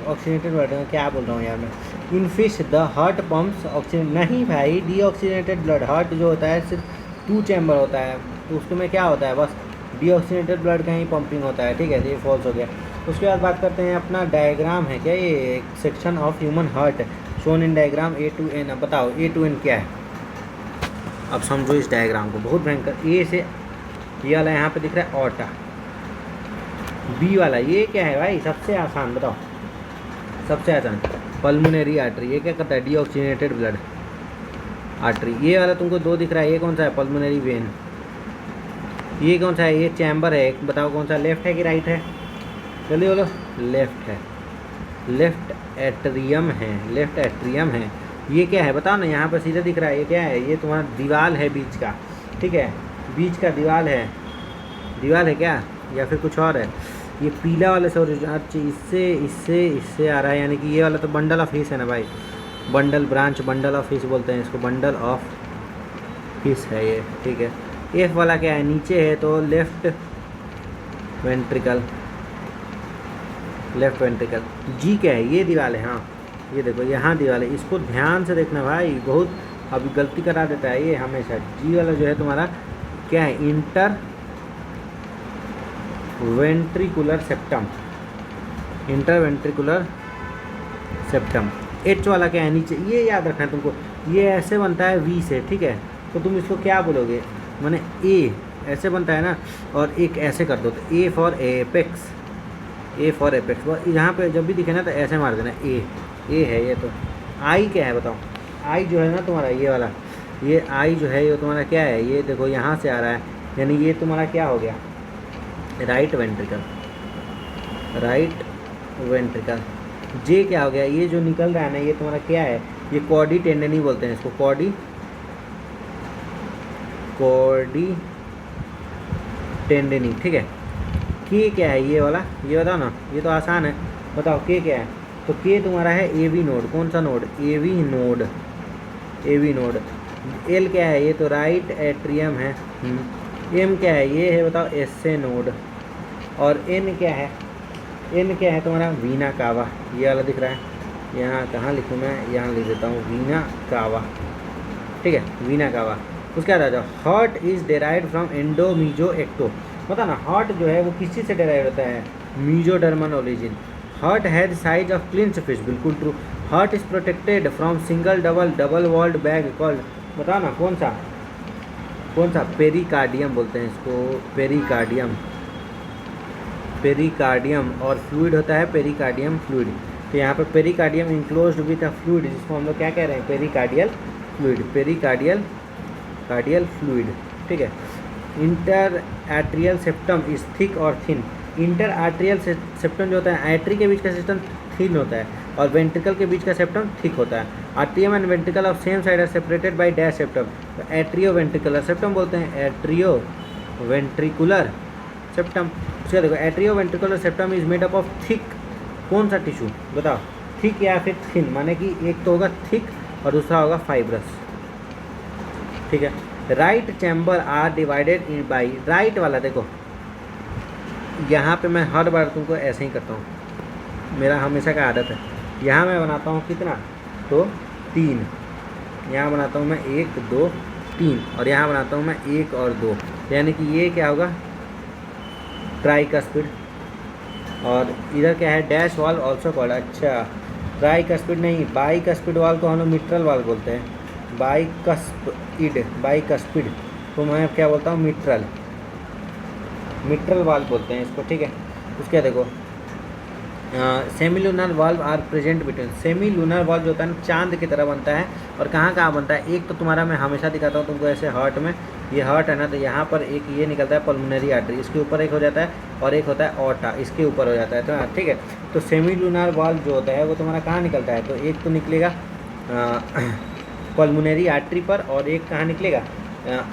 oxygenated blood, क्या बोल रहा हूँ यार मैं, in fish the heart pumps oxygen, नहीं भाई डीऑक्सीजनेटेड ब्लड, हार्ट जो होता है सिर्फ 2 चैम्बर होता है, तो उसके में क्या होता है बस डीऑक्सीजनेटेड ब्लड का ही पंपिंग होता है, ठीक है, ये फॉल्स हो गया। उसके बाद बात करते हैं अपना डायग्राम है क्या, ये एक section of human heart shown in diagram A to N, अब बताओ A to N क्या है, अब समझो इस डायग्राम को, बहुत भयंकर। ए से ये वाला यहाँ पे दिख रहा है ऑर्टा, बी वाला ये क्या है भाई, सबसे आसान बताओ, सबसे आसान पल्मोनरी आर्टरी, ये क्या करता है डीऑक्सीजनेटेड ब्लड आर्टरी। ये वाला तुमको 2 दिख रहा है, ये कौन सा है, पल्मोनरी वेन, ये कौन सा है, ये चैम्बर है, बताओ कौन सा, लेफ्ट है कि राइट है, जल्दी बोलो, लेफ्ट है, लेफ्ट एट्रियम है। ये क्या है बताओ ना, यहाँ पर सीधा दिख रहा है, ये क्या है, ये तुम्हारा दीवाल है बीच का, ठीक है, बीच का दीवाल है क्या, या फिर कुछ और है, ये पीला वाले से इससे आ रहा है, यानी कि ये वाला तो बंडल ऑफ हिस है ना भाई, बंडल ऑफ हिस बोलते हैं इसको, बंडल ऑफ हिस है ये, ठीक है। एफ वाला क्या है, नीचे है, तो लेफ्ट वेंट्रिकल। जी क्या है, ये दीवाल है, हाँ ये देखो यहाँ दीवाल है, इसको ध्यान से देखना भाई, बहुत अभी गलती करा देता है ये हमेशा। जी वाला जो है तुम्हारा क्या है, inter ventricular septum, inter ventricular septum. H वाला क्या है नीचे, ये याद रखना है तुमको, ये ऐसे बनता है वी से, ठीक है, तो तुम इसको क्या बोलोगे, माने ए ऐसे बनता है ना, और एक ऐसे कर दो तो A for apex, A for apex. यहाँ पे जब भी दिखे ना तो ऐसे मार देना, ए है ये। तो आई क्या है बताओ, आई जो है ना तुम्हारा ये वाला, ये आई जो है ये तुम्हारा क्या है, ये देखो यहाँ से आ रहा है, यानी ये तुम्हारा क्या हो गया, राइट वेंट्रिकल, राइट वेंट्रिकल। जे क्या हो गया, ये जो निकल रहा है ना ये तुम्हारा क्या है, ये कॉर्डी टेंडेनी बोलते हैं इसको, कॉर्डी टेंडेनी, ठीक है। के क्या है ये वाला, ये बताओ ना, ये तो आसान है, बताओ के क्या है। तो के तुम्हारा है एवी नोड, कौन सा node, AV node, AV node. L क्या है, ये तो राइट एट्रियम है। एम क्या है, ये है बताओ एसए नोड। और एन क्या है, एन क्या है तुम्हारा वीना कावा, ये वाला दिख रहा है, यहाँ कहाँ लिखूँ मैं, यहाँ लिख देता हूँ वीना कावा, ठीक है, वीना कावा। उसके बाद आ जाओ, heart is derived from endo meso ecto. पता ना हार्ट जो है वो किसी से डेराइव होता है, mesodermal origin. Heart has size of clench fist, बिल्कुल true. Heart is protected from single double walled bag called, बताओ ना कौन सा, पेरिकार्डियम बोलते हैं इसको, पेरिकार्डियम, पेरिकार्डियम। और फ्लूइड होता है पेरिकार्डियम फ्लूइड। तो यहाँ पे pericardium enclosed with a fluid, जिसको हम लोग क्या कह रहे हैं, पेरिकार्डियल फ्लूइड, कार्डियल फ्लूइड, ठीक है। Inter atrial septum is thick और थिन। इंटर आर्ट्रियल सेप्टम जो होता है, आर्टरी के बीच का सिस्टम थिन होता है और वेंट्रिकल के बीच का सेप्टम थिक होता है। Atrium and ventricle of same side are separated by dash septum. तो एट्रियो वेंट्रिकुलर सेप्टम बोलते हैं, एट्रियो वेंट्रिकुलर सेप्टम। उसका देखो, atrio ventricular septum is made up of thick, कौन सा टिश्यू बताओ, थिक या फिर थिन, माने कि एक तो होगा थिक और दूसरा होगा फाइब्रस, ठीक है। Right chamber are divided in by, right वाला देखो, यहाँ पे मैं हर बार तुमको ऐसे ही करता हूँ, मेरा हमेशा का आदत है। यहाँ मैं बनाता हूँ कितना, तो 3, यहाँ बनाता हूँ मैं 1 2 3, और यहाँ बनाता हूँ मैं 1 और 2, यानी कि ये क्या होगा, ट्राइकस्पिड। और इधर क्या है, डैश वाल ऑल्सो कॉल्ड, अच्छा ट्राइकस्पिड नहीं, बाइकस्पिड वाल को हम लोग मिट्रल वाल बोलते हैं, बाइकस्पिड तो मैं क्या बोलता हूँ, मिट्रल वाल्व बोलते हैं इसको, ठीक है। उसके देखो, semi lunar valve are present between, semi lunar valve जो होता है ना चांद की तरह बनता है, और कहाँ बनता है, एक तो तुम्हारा मैं हमेशा दिखाता हूँ तुमको ऐसे हार्ट में, ये हार्ट है ना, तो यहाँ पर एक ये निकलता है पल्मोनरी आर्टरी, इसके ऊपर एक हो जाता है, और एक होता है ऑर्टा, इसके ऊपर हो जाता है, तो ठीक है। तो सेमी लूनर वाल्व जो होता है वो तुम्हारा कहाँ निकलता है, तो एक तो निकलेगा पल्मोनरी आर्टरी पर, और एक कहाँ निकलेगा,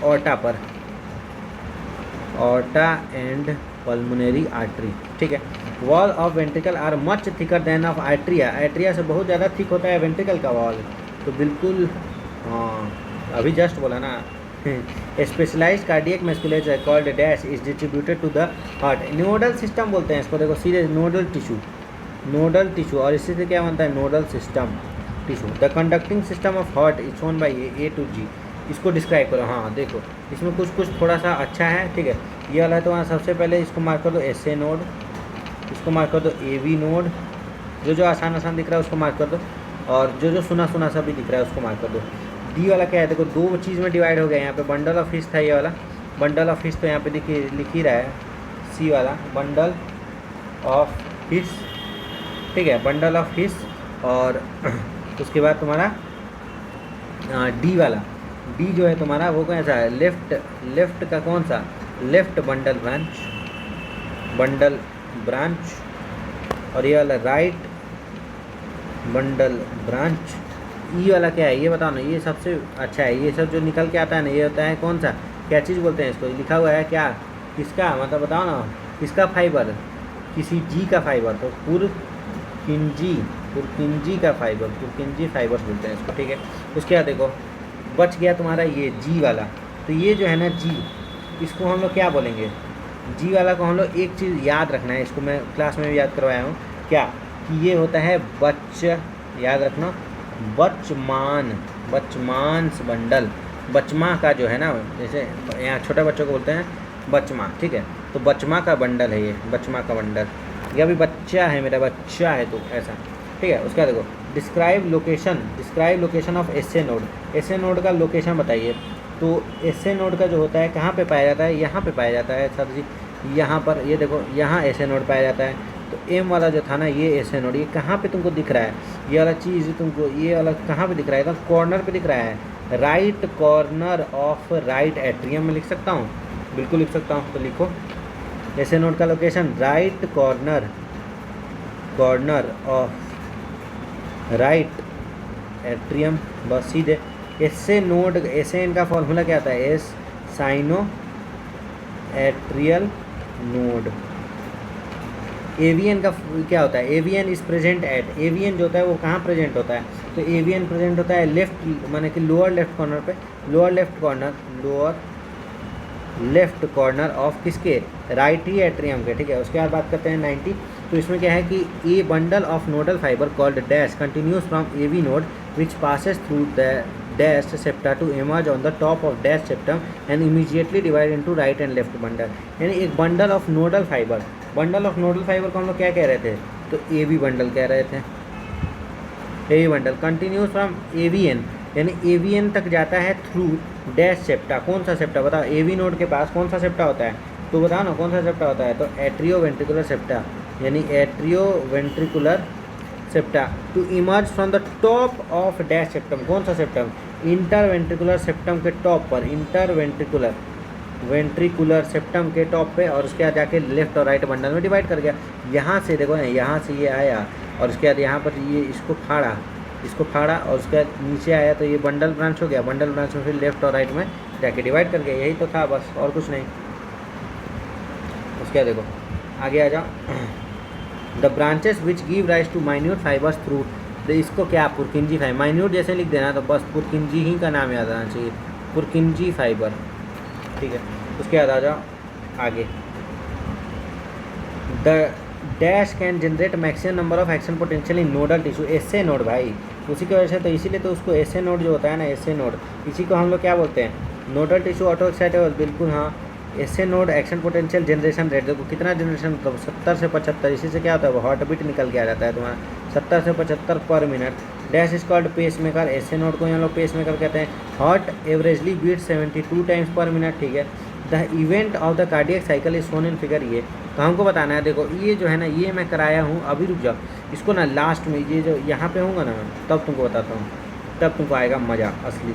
ऑर्टा पर, ऑर्टा एंड पल्मोनरी आर्टरी, ठीक है। Wall of ventricle are much thicker than of atria, atria से बहुत ज़्यादा थिक होता है वेंट्रिकल का वॉल, तो बिल्कुल हाँ, अभी जस्ट बोला ना। Specialised cardiac musculature called dash is distributed to the heart, nodal system बोलते हैं इसको, देखो सीधे नोडल टिश्यू, और इसी से क्या बनता है, nodal system tissue. The conducting system of heart is shown by A to G, इसको डिस्क्राइब करो। हाँ देखो, इसमें कुछ थोड़ा सा अच्छा है, ठीक है। ये वाला है तो सबसे पहले इसको मार्क कर दो एस ए नोड, इसको मार्क कर दो ए वी नोड, जो आसान दिख रहा है उसको मार्क कर दो, और जो सुना सा भी दिख रहा है उसको मार्क कर दो। डी वाला क्या है, देखो 2 चीज़ में डिवाइड हो गया, यहाँ पे बंडल ऑफ फिश था, ये वाला बंडल ऑफ फिश तो यहाँ पे लिख ही रहा है, सी वाला बंडल ऑफ फिश, ठीक है, बंडल ऑफ फिश। और उसके बाद तुम्हारा डी वाला, डी जो है तुम्हारा वो कैसा है, लेफ्ट का कौन सा, लेफ्ट बंडल ब्रांच, और ये वाला राइट बंडल ब्रांच। ई वाला क्या है ये बताओ ना, ये सबसे अच्छा है, ये सब जो निकल के आता है ना, ये होता है कौन सा, क्या चीज़ बोलते हैं इसको, लिखा हुआ है क्या, किसका मतलब बताओ ना, किसका फाइबर, किसी जी का फाइबर, तो पुरकिंजी का फाइबर, पुरकिंजी फाइबर बोलते हैं इसको, ठीक है। उसके बाद देखो बच गया तुम्हारा ये जी वाला, तो ये जो है ना जी, इसको हम लोग क्या बोलेंगे, जी वाला को हम लोग एक चीज़ याद रखना है, इसको मैं क्लास में भी याद करवाया हूँ, क्या कि ये होता है याद रखना, बचमांस बंडल, बचमा का जो है ना, जैसे यहाँ छोटे बच्चों को बोलते हैं बचमा, ठीक है, तो बचमा का बंडल है ये, बचमा का बंडल, या भी बच्चा है, मेरा बच्चा है, तो ऐसा, ठीक है। उसका देखो describe location of SA node, SA node का लोकेशन बताइए। तो एसए नोड का जो होता है कहाँ पे पाया जाता है, यहाँ पे पाया जाता है सर जी, यहाँ पर, ये देखो यहाँ एसए नोड पाया जाता है। तो एम वाला जो था ना, ये एसए नोड, ये कहाँ पे तुमको दिख रहा है, ये वाला चीज़ तुमको, ये वाला कहाँ पे दिख रहा है, एकदम कॉर्नर पे दिख रहा है, right corner of right atrium में लिख सकता हूँ, बिल्कुल लिख सकता हूँ। तो लिखो एसए नोड का location right corner of right atrium, बस सीधे। एसए नोड, एसए एन का फॉर्मूला क्या आता है, S cyano atrial node. AVN का क्या होता है, AVN is present at, AVN जो होता है वो कहाँ प्रेजेंट होता है, तो एवीएन प्रेजेंट होता है लेफ्ट, माने कि लोअर लेफ्ट कॉर्नर पे, लोअर लेफ्ट कॉर्नर ऑफ किसके, राइट ही एट्रियम के, ठीक है। उसके बाद बात करते हैं 90। तो इसमें क्या है कि a bundle of nodal fibre called dash continuous from AV node which passes through the dash septa to emerge on the top of dash septum and immediately divide into right and left bundle. यानी एक bundle of nodal fibre, bundle of nodal fibre को हम लोग क्या कह रहे थे, तो एवी बंडल कह रहे थे, AV bundle continuous from AVN, यानी एवीएन तक जाता है थ्रू डैश सेप्टा। कौन सा सेप्टा बताओ, एवी नोड के पास कौन सा सेप्टा होता है, तो बताओ ना कौन सा सेप्टा होता है, तो एट्रियो वेंट्रिकुलर सेप्टा, यानी atrio ventricular septa to emerge from the top of dash septum. कौन सा सेप्टम, इंटर वेंट्रिकुलर सेप्टम के टॉप पर, इंटर वेंट्रिकुलर सेप्टम के टॉप पे, और उसके बाद जाके लेफ्ट और राइट बंडल में डिवाइड कर गया। यहाँ से देखो ना, यहाँ से ये आया और उसके बाद यहाँ पर ये इसको फाड़ा और उसके बाद नीचे आया, तो ये बंडल ब्रांच हो गया, बंडल ब्रांच में फिर लेफ्ट और राइट में जाके डिवाइड कर गया, यही तो था बस, और कुछ नहीं। उसके बाद देखो आगे आ जाओ, the branches which give rise to minute fibres through, तो इसको क्या पुरकिंजी फाइबर, माइन्यूट जैसे लिख देना, तो बस पुरकिंजी ही का नाम याद आना चाहिए, पुरकिंजी फाइबर, ठीक है। उसके बाद आ जाओ आगे, the dash can generate maximum number of action potential in nodal tissue, SA node भाई, उसी की वजह से तो इसीलिए तो उसको एसए नोड जो होता है ना, एसए नोड, इसी को हम लोग क्या बोलते हैं, नोडल टिश्यू ऑटो एक्साइटेबल, बिल्कुल हाँ। SA node action potential generation rate, देखो कितना जनरेशन, मतलब 70 से 75, इसी से क्या होता है, वो हार्ट बीट निकल के आ जाता है तुम्हारा 70 से 75 per minute. Dash is called pacemaker, SA node को हम लोग पेस मेकर कहते हैं। Heart averagely beat 72 times per minute, ठीक है। The event of the cardiac cycle is shown in figure, ये तो हमको बताना है। देखो ये जो है ना, ये मैं कराया हूँ, अभी रुक जाओ, इसको ना लास्ट में, ये जो यहाँ पे होगा ना, तब तुमको बताता हूँ, तब तुमको आएगा मज़ा असली,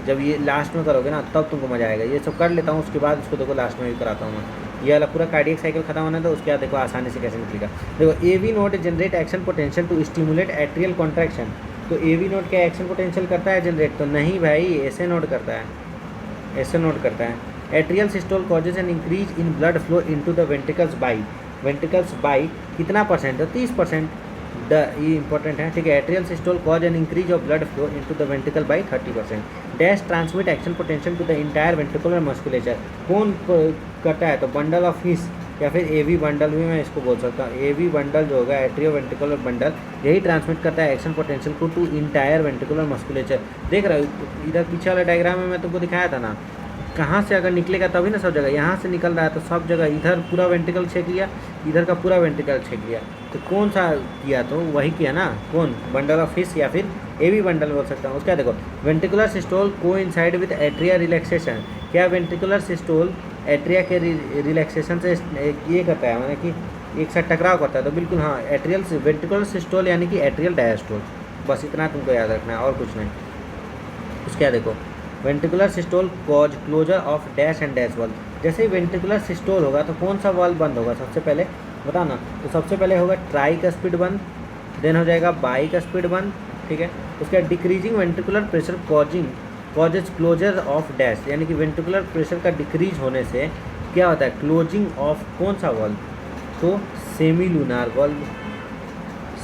जब ये लास्ट में करोगे ना तब तुमको मज़ा आएगा। ये सब कर लेता हूँ, उसके बाद उसको देखो लास्ट में भी कराता हूँ मैं, ये वाला पूरा कार्डियक साइकिल खत्म होना था, उसके बाद देखो आसानी से कैसे निकलेगा। देखो AV node generate action potential to stimulate atrial contraction, तो एवी नोड क्या एक्शन पोटेंशियल करता है जनरेट, तो नहीं भाई, एसए नोड करता है, एसए नोड करता है। Atrial systole causes an increase in blood flow into the ventricles by कितना परसेंट, तो 30%, ये इंपॉर्टेंट है, ठीक है। Atrial systole cause an increase of blood flow into the ventricle by 30%। Dash transmit action potential to the entire ventricular musculature, कौन करता है, तो बंडल ऑफ हिस, या फिर एवी बंडल भी मैं इसको बोल सकता हूँ, एवी बंडल जो होगा एट्रियो वेंट्रिकुलर बंडल, यही ट्रांसमिट करता है एक्शन पोटेंशियल को टू इंटायर वेंट्रिकुलर मस्कुलेचर। देख रहे हो इधर पीछे वाले डायग्राम में मैं तुमको दिखाया था ना, कहाँ से अगर निकलेगा तभी ना सब जगह, यहाँ से निकल रहा है तो सब जगह, इधर पूरा वेंट्रिकल छेक लिया, इधर का पूरा वेंट्रिकल छेक लिया, तो कौन सा किया, तो वही किया ना, कौन, बंडल ऑफ फिश या फिर एवी बंडल बोल सकता हूँ। उसका देखो वेंट्रिकुलर सिस्टोल को इनसाइड विद एट्रिया रिलैक्सेशन, क्या वेंट्रिकुलर सिस्टोल एट्रिया के रिलैक्सेशन से ये करता है, माने कि एक साथ टकराव करता है, तो बिल्कुल हाँ, एट्रियल वेंट्रिकुलर सिस्टोल यानी कि एट्रियल डायस्टोल, बस इतना तुमको याद रखना है और कुछ नहीं। उसके देखो ventricular systole cause closure of dash and dash valve, जैसे ही वेंट्रिकुलर सिस्टोल होगा तो कौन सा वाल्व बंद होगा सबसे पहले, बताओ ना, तो सबसे पहले होगा ट्राइकस्पिड बंद, देन हो जाएगा बाइकस्पिड बंद, ठीक है। उसके बाद decreasing ventricular pressure causes closure of dash, यानी कि वेंट्रिकुलर प्रेशर का डिक्रीज होने से क्या होता है, क्लोजिंग ऑफ कौन सा वाल्व, तो सेमीलूनार वाल्व,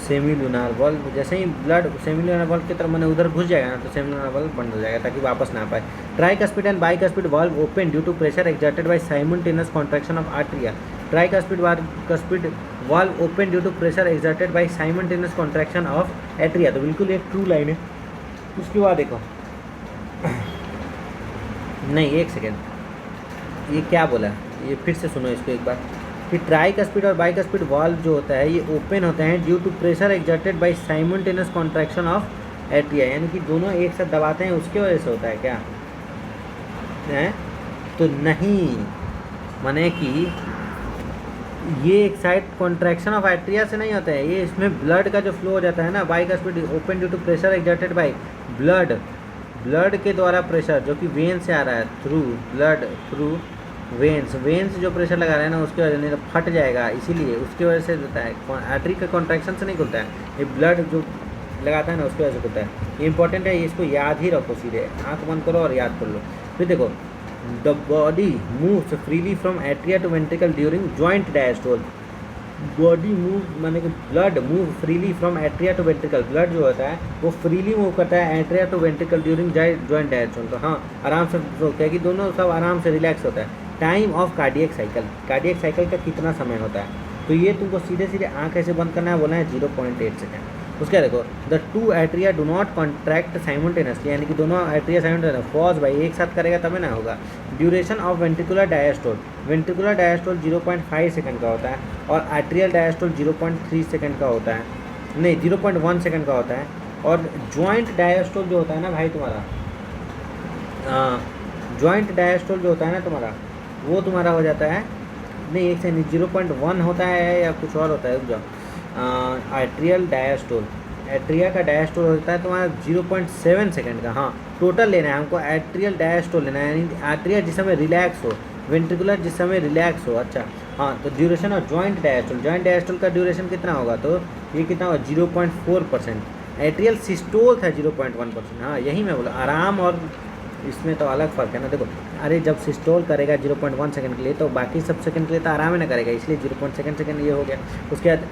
सेमीलूनार वाल्व। जैसे ही ब्लड सेमीलूनार वाल्व की तरफ मैंने उधर घुस जाएगा ना, तो सेमीलूनार वाल्व बंद हो जाएगा ताकि वापस ना आ पाए। Tricuspid and bicuspid valve open due to pressure exerted by simultaneous contraction of atria, tricuspid bicuspid valve open due to pressure exerted by simultaneous contraction of atria, तो बिल्कुल एक ट्रू लाइन है। उसके बाद देखो नहीं, एक सेकेंड, ये क्या बोला, ये फिर से सुनो इसको एक बार। कि ट्राइकस्पिड और बाइकस्पिड वाल्व जो होता है ये ओपन होते हैं due to pressure exerted by simultaneous contraction of atria, यानी कि दोनों एक साथ दबाते हैं उसके वजह से होता है क्या है? तो नहीं, माने कि ये एक साइड कॉन्ट्रैक्शन ऑफ एट्रिया से नहीं होता है, ये इसमें ब्लड का जो फ्लो हो जाता है ना, bicuspid open due to pressure exerted by blood, blood के द्वारा प्रेशर जो कि वेन से आ रहा है, through blood through veins, veins जो प्रेशर लगा रहा है ना उसकी वजह नहीं तो फट जाएगा, इसीलिए उसकी वजह से होता है, आर्टरी का कॉन्ट्रैक्शन से नहीं खुलता है, ये ब्लड जो लगाता है ना उसकी वजह से खुलता है। ये इंपॉर्टेंट है, इसको याद ही रखो, सीधे आँख बंद करो और याद कर लो। फिर देखो, the body moves freely from atria to ventricle during joint diastole, body move माने कि blood move freely from atria to ventricle, blood जो होता है वो फ्रीली मूव करता है atria to ventricle during joint diastole, तो हाँ आराम से क्या कि दोनों सब आराम से रिलैक्स होता है। Time of cardiac cycle, cardiac cycle का कितना समय होता है, तो ये तुमको सीधे सीधे आँख ऐसे बंद करना है, बोला है 0.8 सेकेंड। उसके देखो, the two atria do not contract simultaneously, यानी कि दोनों एट्रिया साइमल्टेनियस फॉज भाई एक साथ करेगा तभी ना होगा। Duration of ventricular diastole, ventricular diastole 0.5 second का होता है और आर्टेरियल डायस्टोल 0.3 सेकंड का होता है, नहीं 0.1 सेकंड का होता है। और जॉइंट डायस्टोल जो होता है ना भाई तुम्हारा, जॉइंट डायस्टोल जो होता है ना तुम्हारा, वो तुम्हारा हो जाता है, नहीं एक से नहीं 0.1 होता है या कुछ और होता है, रुक जाओ। आर्टेरियल डायस्टोल, एट्रिया का डायस्टोल होता है तुम्हारा 0.7 सेकंड का। हाँ टोटल लेना है हमको, एट्रियल डायस्टोल लेना है, यानी आर्टेरिया जिस समय रिलैक्स हो, वेंट्रिकुलर जिस समय रिलैक्स हो। अच्छा हाँ, तो duration of joint diastole, joint diastole का ड्यूरेशन कितना होगा, तो ये कितना होगा 0.4%। एट्रियल सिस्टोल था 0.1%। हाँ यही मैं बोला, आराम और इसमें तो अलग फ़र्क है ना। देखो अरे जब सिस्टोल करेगा 0.1 सेकंड के लिए तो बाकी सब सेकंड के लिए तो आराम ही ना करेगा, इसलिए 0.2 सेकंड ये हो गया। उसके बाद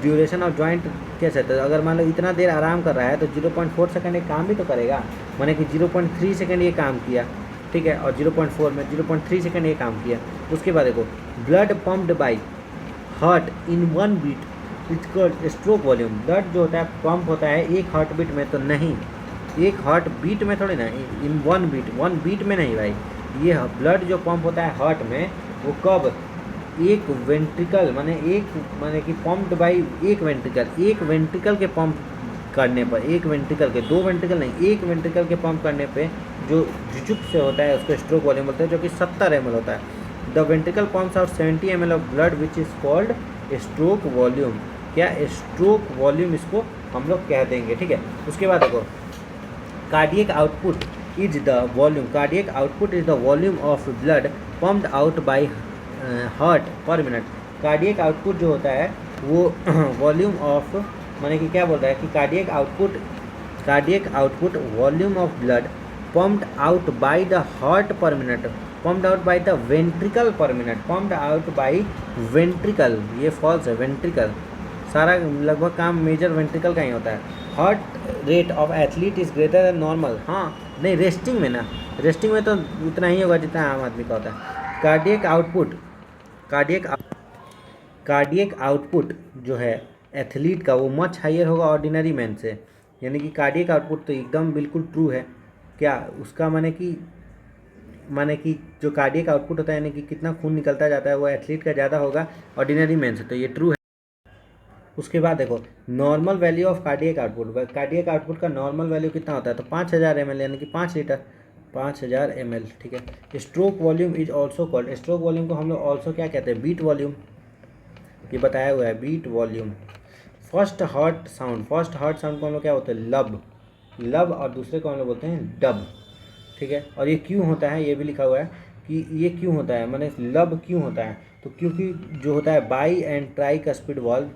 ड्यूरेशन ऑफ जॉइंट कैसे है, तो अगर मान लो इतना देर आराम कर रहा है तो 0.4 सेकंड एक काम भी तो करेगा, माने कि 0.3 सेकंड ये काम किया, ठीक है, और 0.4 में 0.3 सेकंड ये काम किया। उसके बाद देखो, blood pumped by heart in 1 beat it's called stroke volume, blood जो होता है पंप होता है एक हार्ट बीट में, तो नहीं एक हार्ट बीट में थोड़ी ना, इन 1 बीट में नहीं भाई। ये ब्लड जो पंप होता है हार्ट में वो कब, एक वेंट्रिकल माने कि पम्प्ड बाई एक वेंट्रिकल के पंप करने पर, एक वेंट्रिकल के, 2 वेंट्रिकल नहीं, एक वेंट्रिकल के पंप करने पे जो झुचुक से होता है उसको स्ट्रोक वॉल्यूम बोलते हैं, जो कि 70 ml होता है। The ventricle pumps out 70 ml of blood which is called stroke volume, क्या स्ट्रोक वॉल्यूम इसको हम लोग कह देंगे, ठीक है। उसके बाद देखो, cardiac output is the volume, cardiac output is the volume of blood pumped out by heart पर मिनट। कार्डियक आउटपुट जो होता है वो वॉल्यूम ऑफ, माने कि क्या बोल रहा है कि cardiac output volume of blood pumped out by the heart पर minute, pumped out by the ventricle पर minute, pumped out by ventricle, ये फॉल्स है, वेंट्रिकल सारा लगभग काम मेजर वेंट्रिकल का ही होता है। Heart rate of athlete is greater than normal, हाँ नहीं रेस्टिंग में ना, रेस्टिंग में तो उतना ही होगा जितना आम आदमी का होता है। कार्डियक आउटपुट जो है एथलीट का वो मच हाइयर होगा ऑर्डिनरी मैन से, यानी कि कार्डियक आउटपुट तो एकदम बिल्कुल ट्रू है क्या उसका, माने कि जो कार्डियक आउटपुट होता है यानी कि कितना खून निकलता जाता है वो एथलीट का ज़्यादा होगा ऑर्डिनरी मैन से, तो ये ट्रू है। उसके बाद देखो, normal value of cardiac output का नॉर्मल वैल्यू कितना होता है, तो 5000 ml यानी कि 5 लीटर, 5000 ml, ठीक है। Stroke volume is also called, stroke volume को हम लोग ऑल्सो क्या कहते हैं, बीट वॉल्यूम, ये बताया हुआ है beat volume. First heart sound को हम लोग क्या बोलते हैं, लब और दूसरे को हम लोग बोलते हैं डब, ठीक है। और ये क्यों होता है ये भी लिखा हुआ है कि ये क्यों होता है, माने लब क्यों होता है, तो क्योंकि जो होता है by and tricuspid valve,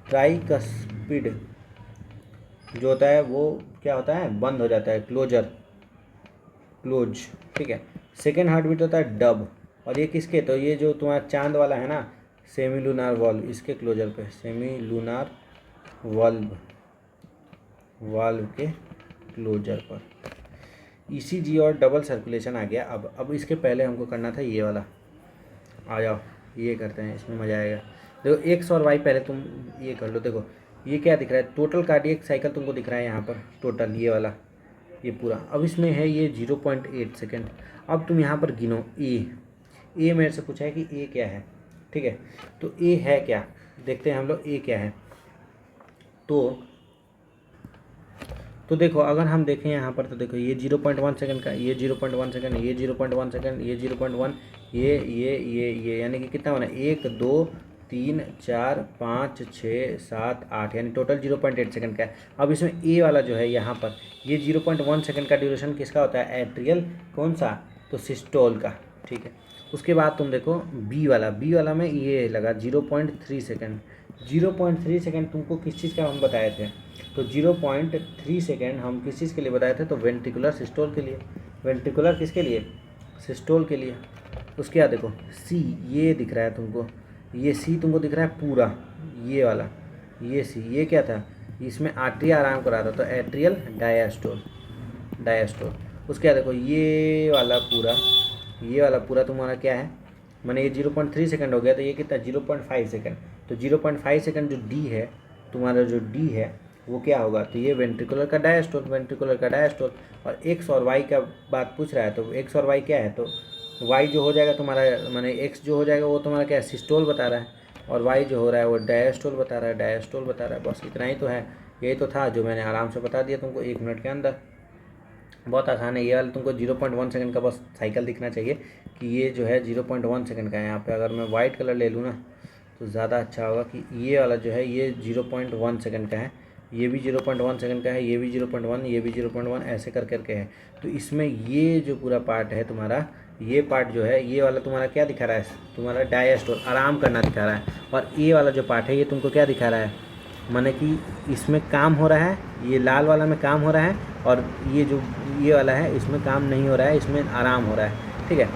tricuspid जो होता है वो क्या होता है, बंद हो जाता है, क्लोज, ठीक है। सेकेंड हार्ट बीट होता है डब, और ये किसके, तो ये जो तुम्हारा चांद वाला है ना सेमी लूनार वॉल्व, इसके क्लोजर पे, सेमी लूनार वाल्व के क्लोजर पर ईसीजी और डबल सर्कुलेशन आ गया। अब इसके पहले हमको करना था ये वाला, आ जाओ ये करते हैं, इसमें मज़ा आएगा। देखो एक्स और वाई पहले तुम ये कर लो। देखो ये क्या दिख रहा है, टोटल कार्डियक साइकिल तुमको दिख रहा है यहाँ पर, टोटल ये वाला ये पूरा। अब इसमें है ये 0.8 सेकेंड। अब तुम यहाँ पर गिनो ए मेरे से पूछा है कि ए क्या है, ठीक है। तो ए है क्या, देखते हैं हम लोग ए क्या है। तो देखो अगर हम देखें यहाँ पर, तो देखो ये 0.1 सेकंड का, ये 0.1 सेकंड, ये 0.1 सेकंड, ये 0.1, ये यानी कि कितना होना है, 1 2 3 4 5 6 7 8, यानी टोटल 0.8 सेकंड का है। अब इसमें ए वाला जो है यहाँ पर, ये 0.1 सेकंड का ड्यूरेशन किसका होता है, एट्रियल, कौन सा, तो सिस्टोल का, ठीक है। उसके बाद तुम देखो बी वाला में ये लगा 0.3 सेकंड। 0.3 सेकंड तुमको किस चीज़ का हम बताए थे, तो 0.3 सेकेंड हम किस चीज़ के लिए बताए थे, तो वेंट्रिकुलर सिस्टोल के लिए। वेंट्रिकुलर किसके लिए, सिस्टोल के लिए। उसके बाद देखो सी, ये दिख रहा है तुमको, ये सी तुमको दिख रहा है पूरा, ये वाला, ये सी, ये क्या था, इसमें आर्टरिया आराम कर रहा था, तो एट्रियल डायस्टोल। उसके बाद देखो ये वाला पूरा तुम्हारा क्या है, मैंने ये 0.3 सेकंड हो गया, तो ये कितना 0.5 सेकंड। तो 0.5 सेकंड जो डी है तुम्हारा, जो डी है वो क्या होगा, तो ये वेंट्रिकुलर का डायस्टोल। और एक्स और वाई का बात पूछ रहा है, तो एक्स और वाई क्या है, तो वाई जो हो जाएगा तुम्हारा, माने एक्स जो हो जाएगा वो तुम्हारा क्या है, सिस्टोल बता रहा है, और वाई जो हो रहा है वो डायस्टोल बता रहा है। बस इतना ही तो है, यही तो था जो मैंने आराम से बता दिया तुमको 1 मिनट के अंदर। बहुत आसान है ये वाला, तुमको 0.1 सेकंड का बस साइकिल दिखना चाहिए कि ये जो है 0.1 सेकंड का है। यहाँ पे अगर मैं वाइट कलर ले लूँ ना तो ज़्यादा अच्छा होगा कि ये वाला जो है ये 0.1 सेकंड का है, ये भी 0.1 सेकंड का है, ये भी 0.1, ये भी 0.1, ऐसे कर करके है। तो इसमें ये जो पूरा पार्ट है तुम्हारा, ये पार्ट जो है ये वाला तुम्हारा क्या दिखा रहा है, तुम्हारा डायस्टोल, आराम करना दिखा रहा है। और ये वाला जो पार्ट है ये तुमको क्या दिखा रहा है, माने कि इसमें काम हो रहा है, ये लाल वाला में काम हो रहा है, और ये जो ये वाला है इसमें काम नहीं हो रहा है, इसमें आराम हो रहा है, ठीक है।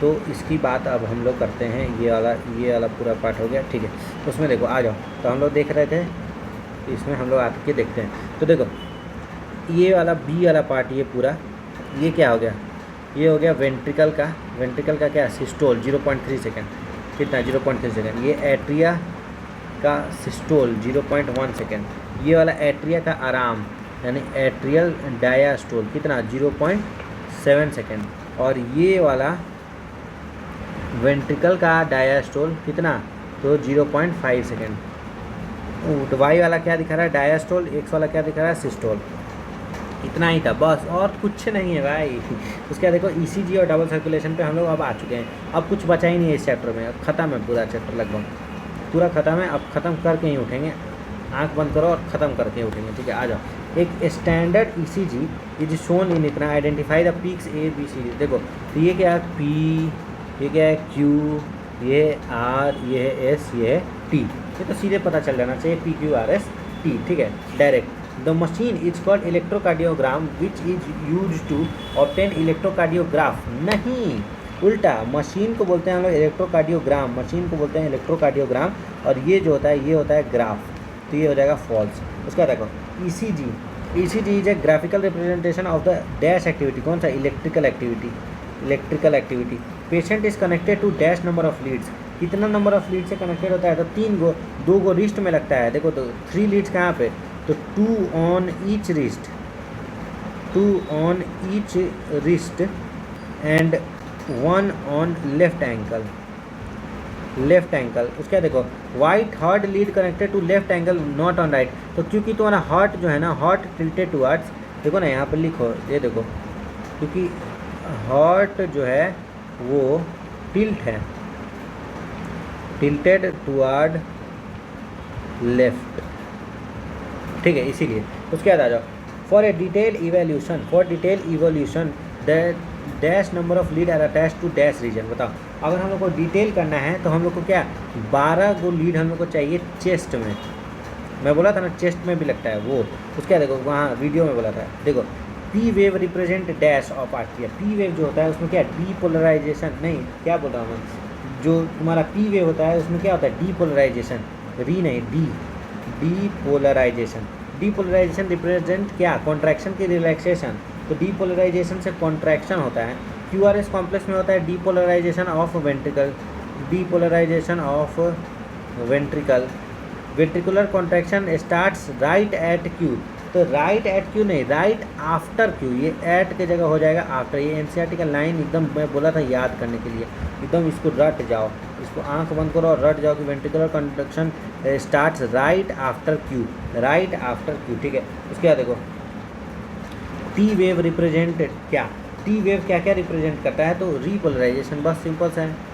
तो इसकी बात अब हम लोग करते हैं, ये वाला पूरा पार्ट हो गया, ठीक है। उसमें देखो आ जाओ, तो हम लोग देख रहे थे, इसमें हम लोग आके देखते हैं। तो देखो ये वाला बी वाला पार्ट, ये पूरा ये क्या हो गया, ये हो गया वेंट्रिकल का क्या, सिस्टोल 0.3 सेकेंड, कितना 0.3 सेकेंड। ये एट्रिया का सिस्टोल 0.1 सेकेंड। ये वाला एट्रिया का आराम यानी एट्रियल डायस्टोल कितना 0.7 सेकेंड। और ये वाला वेंट्रिकल का डायस्टोल कितना, तो 0.5 सेकेंड। तो वाई वाला क्या दिखा रहा है, डायस्टोल, एक्स वाला क्या दिखा रहा है, सिस्टोल। इतना ही था बस, और कुछ नहीं है भाई। उसके बाद देखो ईसीजी और डबल सर्कुलेशन पे हम लोग अब आ चुके हैं। अब कुछ बचा ही नहीं है इस चैप्टर में, अब ख़त्म है पूरा चैप्टर, लगभग पूरा ख़त्म है। अब ख़त्म करके ही उठेंगे, आंख बंद करो और ख़त्म करके उठेंगे, ठीक है। आ जाओ, एक स्टैंडर्ड ईसीजी इज शोन इन इतना, आइडेंटिफाई द पीक्स ABCD। देखो तो ये क्या है P, ये क्या है Q, ये R, ये है S, ये है T। ये तो सीधे पता चल जाना चाहिए PQRS T, ठीक है, direct. The machine is called electrocardiogram which is use to obtain electrocardiograph. नहीं, उल्टा, मशीन को बोलते हैं हम लोग इलेक्ट्रोकार्डियोग्राम, मशीन को बोलते हैं इलेक्ट्रोकार्डियोग्राम, और ये जो होता है ये होता है ग्राफ, तो ये हो जाएगा फॉल्स। उसका देखो ECG is a graphical representation of the dash activity, कौन सा, electrical activity. Patient is connected to dash number of leads, कितना नंबर ऑफ लीड से कनेक्टेड होता है, तो 3 गो, 2 गो रिस्ट में लगता है। देखो तो 3 लीड्स कहाँ पे, तो 2 on each wrist and 1 on left ankle. उसके देखो white heart lead connected to left ankle not on right. तो क्योंकि तुम्हारा हार्ट जो है ना, हार्ट टिल्टेड टुवर्ड्स, देखो ना यहाँ पर लिखो, ये देखो, क्योंकि हार्ट जो है वो टिल्ट है, टिल्टेड टुवर्ड लेफ्ट, ठीक है, इसीलिए। उसके बाद आ जाओ, for detail evolution that dash number of lead are attach to dash region. बताओ, अगर हम लोग को डिटेल करना है तो हम लोग को क्या, 12 गो लीड हम लोग को चाहिए चेस्ट में। मैं बोला था ना चेस्ट में भी लगता है वो। उसके देखो वहाँ वीडियो में बोला था, देखो P wave represent dash of atria. P wave जो होता है उसमें क्या, डीपोलराइजेशन, नहीं क्या बोल रहा हूँ मैं, जो तुम्हारा पी वेव होता है उसमें क्या होता है, डीपोलराइजेशन, री नहीं डी, डीपोलराइजेशन रिप्रेजेंट क्या, कॉन्ट्रैक्शन की रिलैक्सेशन। तो डीपोलराइजेशन से कॉन्ट्रैक्शन होता है। QRS कॉम्प्लेक्स में होता है depolarization of ventricle. Ventricular contraction starts right at Q। तो राइट एट क्यू नहीं, राइट आफ्टर क्यू, ये एट के जगह हो जाएगा आफ्टर। ये एनसीईआरटी का लाइन एकदम मैं बोला था याद करने के लिए, एकदम इसको रट जाओ, इसको आंख बंद करो और रट जाओ कि ventricular conduction starts right after Q, right after Q, ठीक है। उसके बाद देखो टी वेव रिप्रेजेंट क्या, टी वेव क्या क्या रिप्रेजेंट करता है, तो रीपोलराइजेशन, बस सिंपल सा है,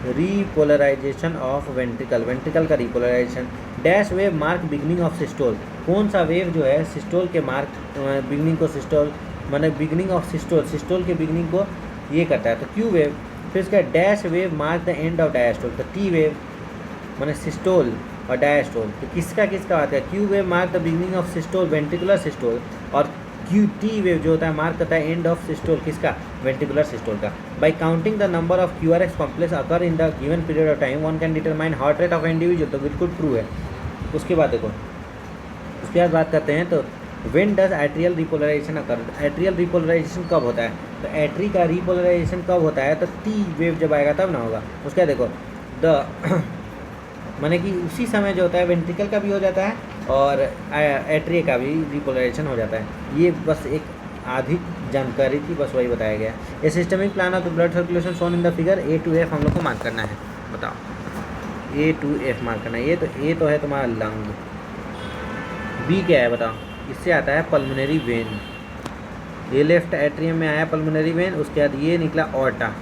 रीपोलराइजेशन ऑफ वेंट्रिकल, वेंट्रिकल का repolarisation. Dash wave mark beginning of systole, कौन सा वेव जो है सिस्टोल के मार्क बिगनिंग को, सिस्टोल माने बिगनिंग ऑफ सिस्टोल, सिस्टोल के बिगनिंग को ये करता है, तो क्यू वेव। फिर इसका dash wave mark the end of diastole, तो टी वेव माने सिस्टोल और डायस्टोल, तो किसका किसका बात है, Q wave mark the beginning of systole ventricular systole, और क्यू टी वेव जो होता है मार्क करता है एंड ऑफ सिस्टोल, किसका, वेंट्रिकुलर सिस्टोल का। By counting the number of QRS complex occur in the given period of time one can determine heart rate of individual, तो बिल्कुल ट्रू है। उसके बाद देखो, उसके बाद बात करते हैं तो when does atrial repolarization occur, atrial repolarization कब होता है, तो एट्री का रिपोलराइजेशन कब होता है, तो टी वेव जब आएगा तब ना होगा। उसके बाद देखो द माने कि उसी समय जो होता है वेंट्रिकल का भी हो जाता है और एट्रिया का भी रिपोलराइजेशन हो जाता है। ये बस एक आधी जानकारी थी, बस वही बताया गया। A systemic plan of the blood circulation shown in the figure A to F हम लोग को मार्क करना है, बताओ ए टू एफ मार्क करना है। ये तो ए तो है तुम्हारा लंग, बी क्या है बताओ, इससे आता है पल्मोनरी वेन, ये लेफ्ट एट्रियम में आया पल्मोनरी वेन, उसके बाद ये निकला ऑर्टा,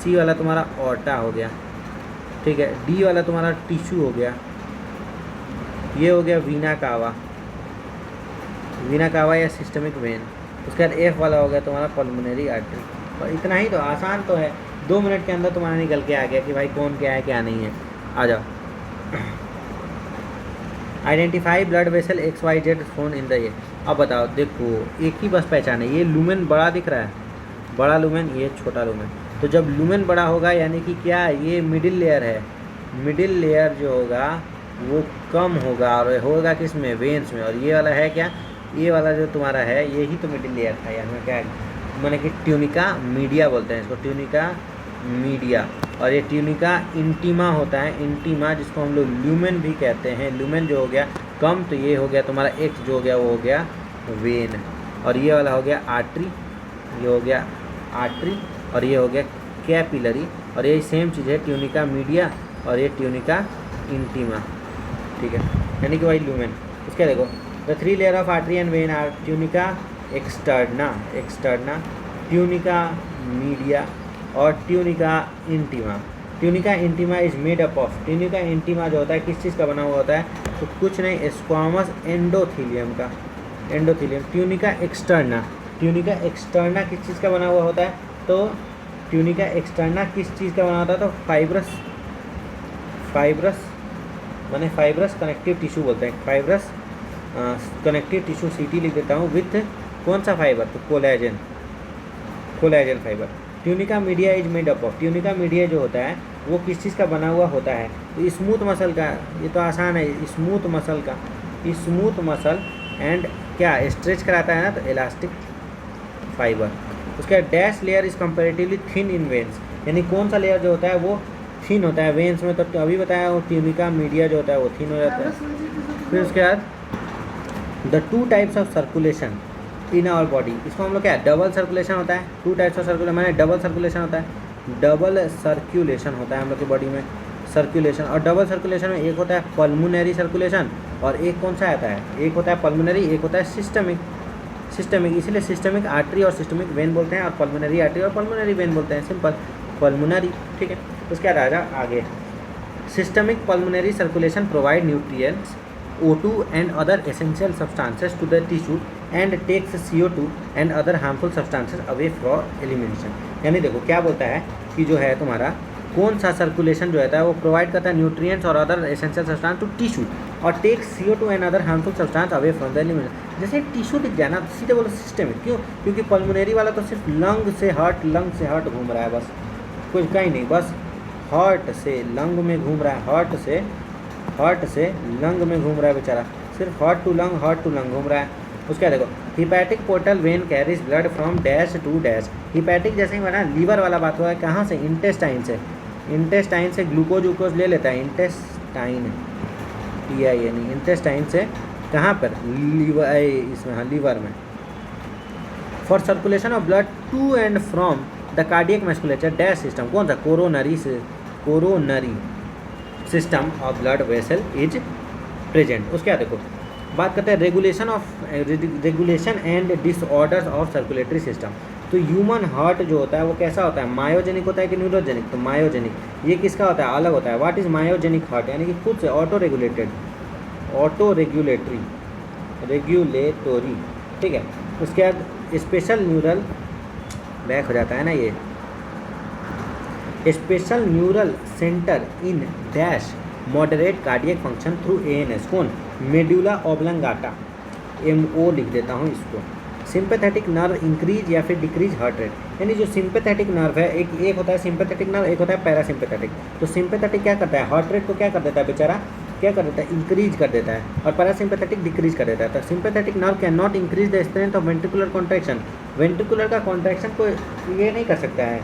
सी वाला तुम्हारा ऑर्टा हो गया, ठीक है। डी वाला तुम्हारा टिश्यू हो गया, ये हो गया वीना कावा, वीना कावा या सिस्टमिक वेन। उसके बाद एफ वाला हो गया तुम्हारा पल्मोनरी आर्टरी। और इतना ही तो, आसान तो है, 2 मिनट के अंदर तुम्हारा निकल के आ गया कि भाई कौन क्या है क्या नहीं है। आ जाओ, identify blood vessel X Y Z phone in the ये। अब बताओ, देखो एक ही बस पहचान है, ये लूमेन बड़ा दिख रहा है, बड़ा लूमेन, ये छोटा लूमेन। तो जब लूमेन बड़ा होगा यानी कि क्या, ये मिडिल लेयर है, मिडिल लेयर जो होगा वो कम होगा और होगा किस में, वेन्स में। और ये वाला है क्या, ये वाला जो तुम्हारा है यही तो मिडिल लेयर था, यहाँ क्या माने कि ट्यूनिका मीडिया बोलते हैं इसको, ट्यूनिका मीडिया। और ये ट्यूनिका इंटीमा होता है, इंटीमा जिसको हम लोग ल्यूमेन भी कहते हैं। ल्यूमेन जो हो गया कम, तो ये हो गया तुम्हारा एक्स जो हो गया वो हो गया वेन, और ये वाला हो गया आर्टरी, ये हो गया आर्टरी, और ये हो गया कैपिलरी। और ये सेम चीज़ है, ट्यूनिका मीडिया और ये ट्यूनिका इंटीमा, ठीक है, यानी कि वही ल्यूमेन। उसके देखो the 3 layer of artery and vein are tunica externa, externa, tunica media और tunica intima. Tunica intima is made up of, tunica intima जो होता है किस चीज़ का बना हुआ होता है, तो कुछ नहीं, स्क्वामस एंडोथीलियम का, endothelium. Tunica externa, tunica externa किस चीज़ का बना हुआ होता है, तो ट्यूनिका एक्सटर्ना किस चीज़ का बना होता है, तो फाइब्रस, फाइब्रस माने फाइब्रस कनेक्टिव टिश्यू बोलते हैं, फाइब्रस कनेक्टिव टिश्यू, सीटी लिख देता हूँ, विथ कौन सा फाइबर, तो collagen, collagen fibre. Tunica media is made up of, tunica media जो होता है वो किस चीज़ का बना हुआ होता है, तो स्मूथ मसल का, ये तो आसान है, स्मूथ मसल का, स्मूथ मसल एंड क्या स्ट्रेच कराता है ना, तो इलास्टिक फाइबर। उसका dash layer is comparatively thin in veins, यानी कौन सा लेयर जो होता है वो थिन होता है वेन्स में, तो अभी बताया वो ट्यूनिका मीडिया जो होता है वो थिन हो जाता है। फिर उसके बाद the 2 types of circulation in our body, इसको हम लोग क्या, डबल सर्कुलेशन होता है, 2 टाइप्स ऑफ सर्कुलेशन माने डबल सर्कुलेशन होता है, डबल सर्कुलेशन होता है हम लोग की बॉडी में, सर्कुलेशन। और डबल सर्कुलेशन में एक होता है पल्मोनरी सर्कुलेशन और एक कौन सा आता है, एक होता है पल्मोनरी, एक होता है सिस्टमिक, सिस्टमिक, इसलिए सिस्टमिक आर्टरी और सिस्टमिक वेन बोलते हैं और पल्मोनरी आर्टरी और पल्मोनरी वेन बोलते हैं, सिंपल पल्मोनरी, ठीक है। उसके बाद आगे systemic pulmonary circulation provide nutrients O2 and other essential substances to the tissue and takes CO2 and other harmful substances away for elimination। यानी देखो क्या बोलता है कि जो है तुम्हारा कौन सा सर्कुलेशन जो है वो प्रोवाइड करता है न्यूट्रिएंट्स और other essential substance to tissue और take CO2 and other harmful substance away from the elimination. जैसे टिश्यू दिख जाए ना तो सीधे बोलो सिस्टमिक, क्यों, क्योंकि पल्मोनरी वाला तो सिर्फ लंग से हार्ट, लंग से हार्ट घूम रहा है, बस कुछ कहीं नहीं, बस हार्ट से लंग में घूम रहा है, हार्ट से लंग में घूम रहा है बेचारा, सिर्फ हार्ट टू लंग घूम रहा है। उसका देखो hepatic portal vein carries blood from dash to dash. Hepatic जैसे ही बना लीवर वाला बात हुआ है, कहाँ से, इंटेस्टाइन से, इंटेस्टाइन से ग्लूकोज वूकोज ले लेता है, इंटेस्टाइन TIN, इंटेस्टाइन से कहाँ पर? लीवर, इसमें, हाँ लीवर में। For circulation of blood to and from the cardiac musculature dash system, कौन सा? कोरोनरी से, coronary system of blood vessel is present. उसके बाद देखो बात करते हैं regulation and disorders of circulatory system. तो ह्यूमन हार्ट जो होता है वो कैसा होता है? मायोजेनिक होता है कि न्यूरोजेनिक? तो मायोजेनिक। ये किसका होता है? अलग होता है। What is myogenic heart? यानी कि खुद से ऑटो रेगुलेटेड, ऑटो रेगुलेटरी, रेगुलेटोरी, ठीक है। उसके बाद स्पेशल न्यूरल, बैक हो जाता है ना ये, special neural centre in dash moderate cardiac function through ANS, कौन? मेडुला ऑब्लंगाटा, MO लिख देता हूँ इसको। सिंपैथेटिक नर्व इंक्रीज या फिर डिक्रीज हार्ट रेट, यानी जो सिंपैथेटिक नर्व है, एक होता है सिंपैथेटिक नर्व, एक होता है पैरासिम्पैथेटिक। तो सिंपैथेटिक क्या करता है? हार्ट रेट को क्या कर देता है बेचारा? क्या कर देता है? इंक्रीज कर देता है। और पैरासिम्पैथेटिक डिक्रीज कर देता है। तो sympathetic nerve can not increase the strength of ventricular contraction, ventricular का कॉन्ट्रैक्शन को ये नहीं कर सकता है,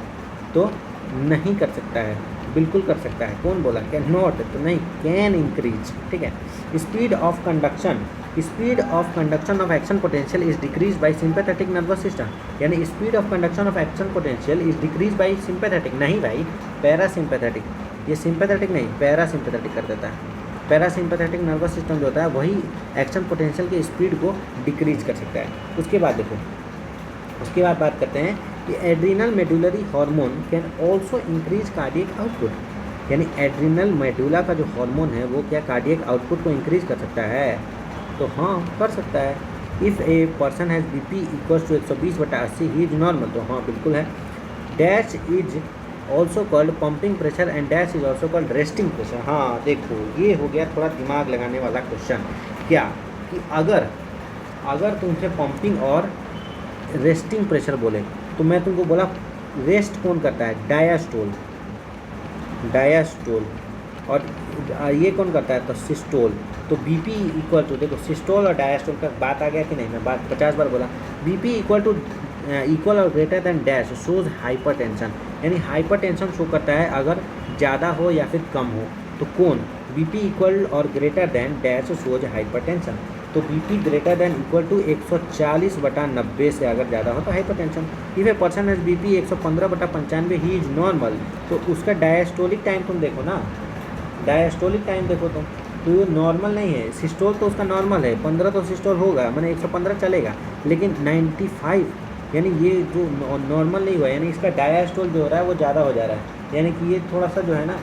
तो नहीं कर सकता है, बिल्कुल कर सकता है। कौन बोला? कैन नॉट, तो नहीं, कैन इंक्रीज, ठीक है। Speed of conduction, speed of conduction of action potential is decrease by sympathetic nervous system, यानी speed of conduction of action potential is decrease by sympathetic, नहीं भाई पैरासिम्पैथेटिक। ये सिंपैथेटिक नहीं, parasympathetic कर देता है। पैरासिम्पैथेटिक नर्वस सिस्टम जो होता है वही एक्शन पोटेंशियल की स्पीड को डिक्रीज कर सकता है। उसके बाद देखो, उसके बाद बात करते हैं कि adrenal medullary hormone can also increase cardiac output, यानी एड्रिनल मेडुला का जो हार्मोन है वो क्या कार्डियक आउटपुट को इंक्रीज कर सकता है? तो हाँ कर सकता है। If a person has BP equals to 120/80 he is normal, तो हाँ बिल्कुल है। Dash is also called pumping pressure and dash is also called resting pressure. हाँ देखो ये हो गया थोड़ा दिमाग लगाने वाला क्वेश्चन। क्या कि अगर तुमसे पंपिंग और रेस्टिंग प्रेशर बोले तो मैं तुमको बोला रेस्ट कौन करता है? डायास्टोल, डायास्टोल। और ये कौन करता है? तो सिस्टोल। तो BP इक्वल टू, देखो सिस्टोल और डायास्टोल का बात आ गया कि नहीं? मैं बात 50 बार बोला। BP इक्वल और greater than dash shows hypertension, यानी हाइपरटेंशन शो करता है अगर ज़्यादा हो या फिर कम हो। तो कौन? BP इक्वल और greater than dash shows hypertension. तो BP greater than equal to 140/90 से अगर ज़्यादा हो तो hypertension. If a person has BP 115/95 he is normal, तो उसका डायस्टोलिक टाइम तुम देखो ना, डायस्टोलिक टाइम देखो तुम, तो ये नॉर्मल नहीं है। सिस्टोल तो उसका नॉर्मल है, 15 तो सिस्टोल होगा, मैंने 115 चलेगा, लेकिन 95 यानी ये जो नॉर्मल नहीं हुआ, यानी इसका डायास्टोल जो हो रहा है वो ज़्यादा हो जा रहा है, यानी कि ये थोड़ा सा जो है ना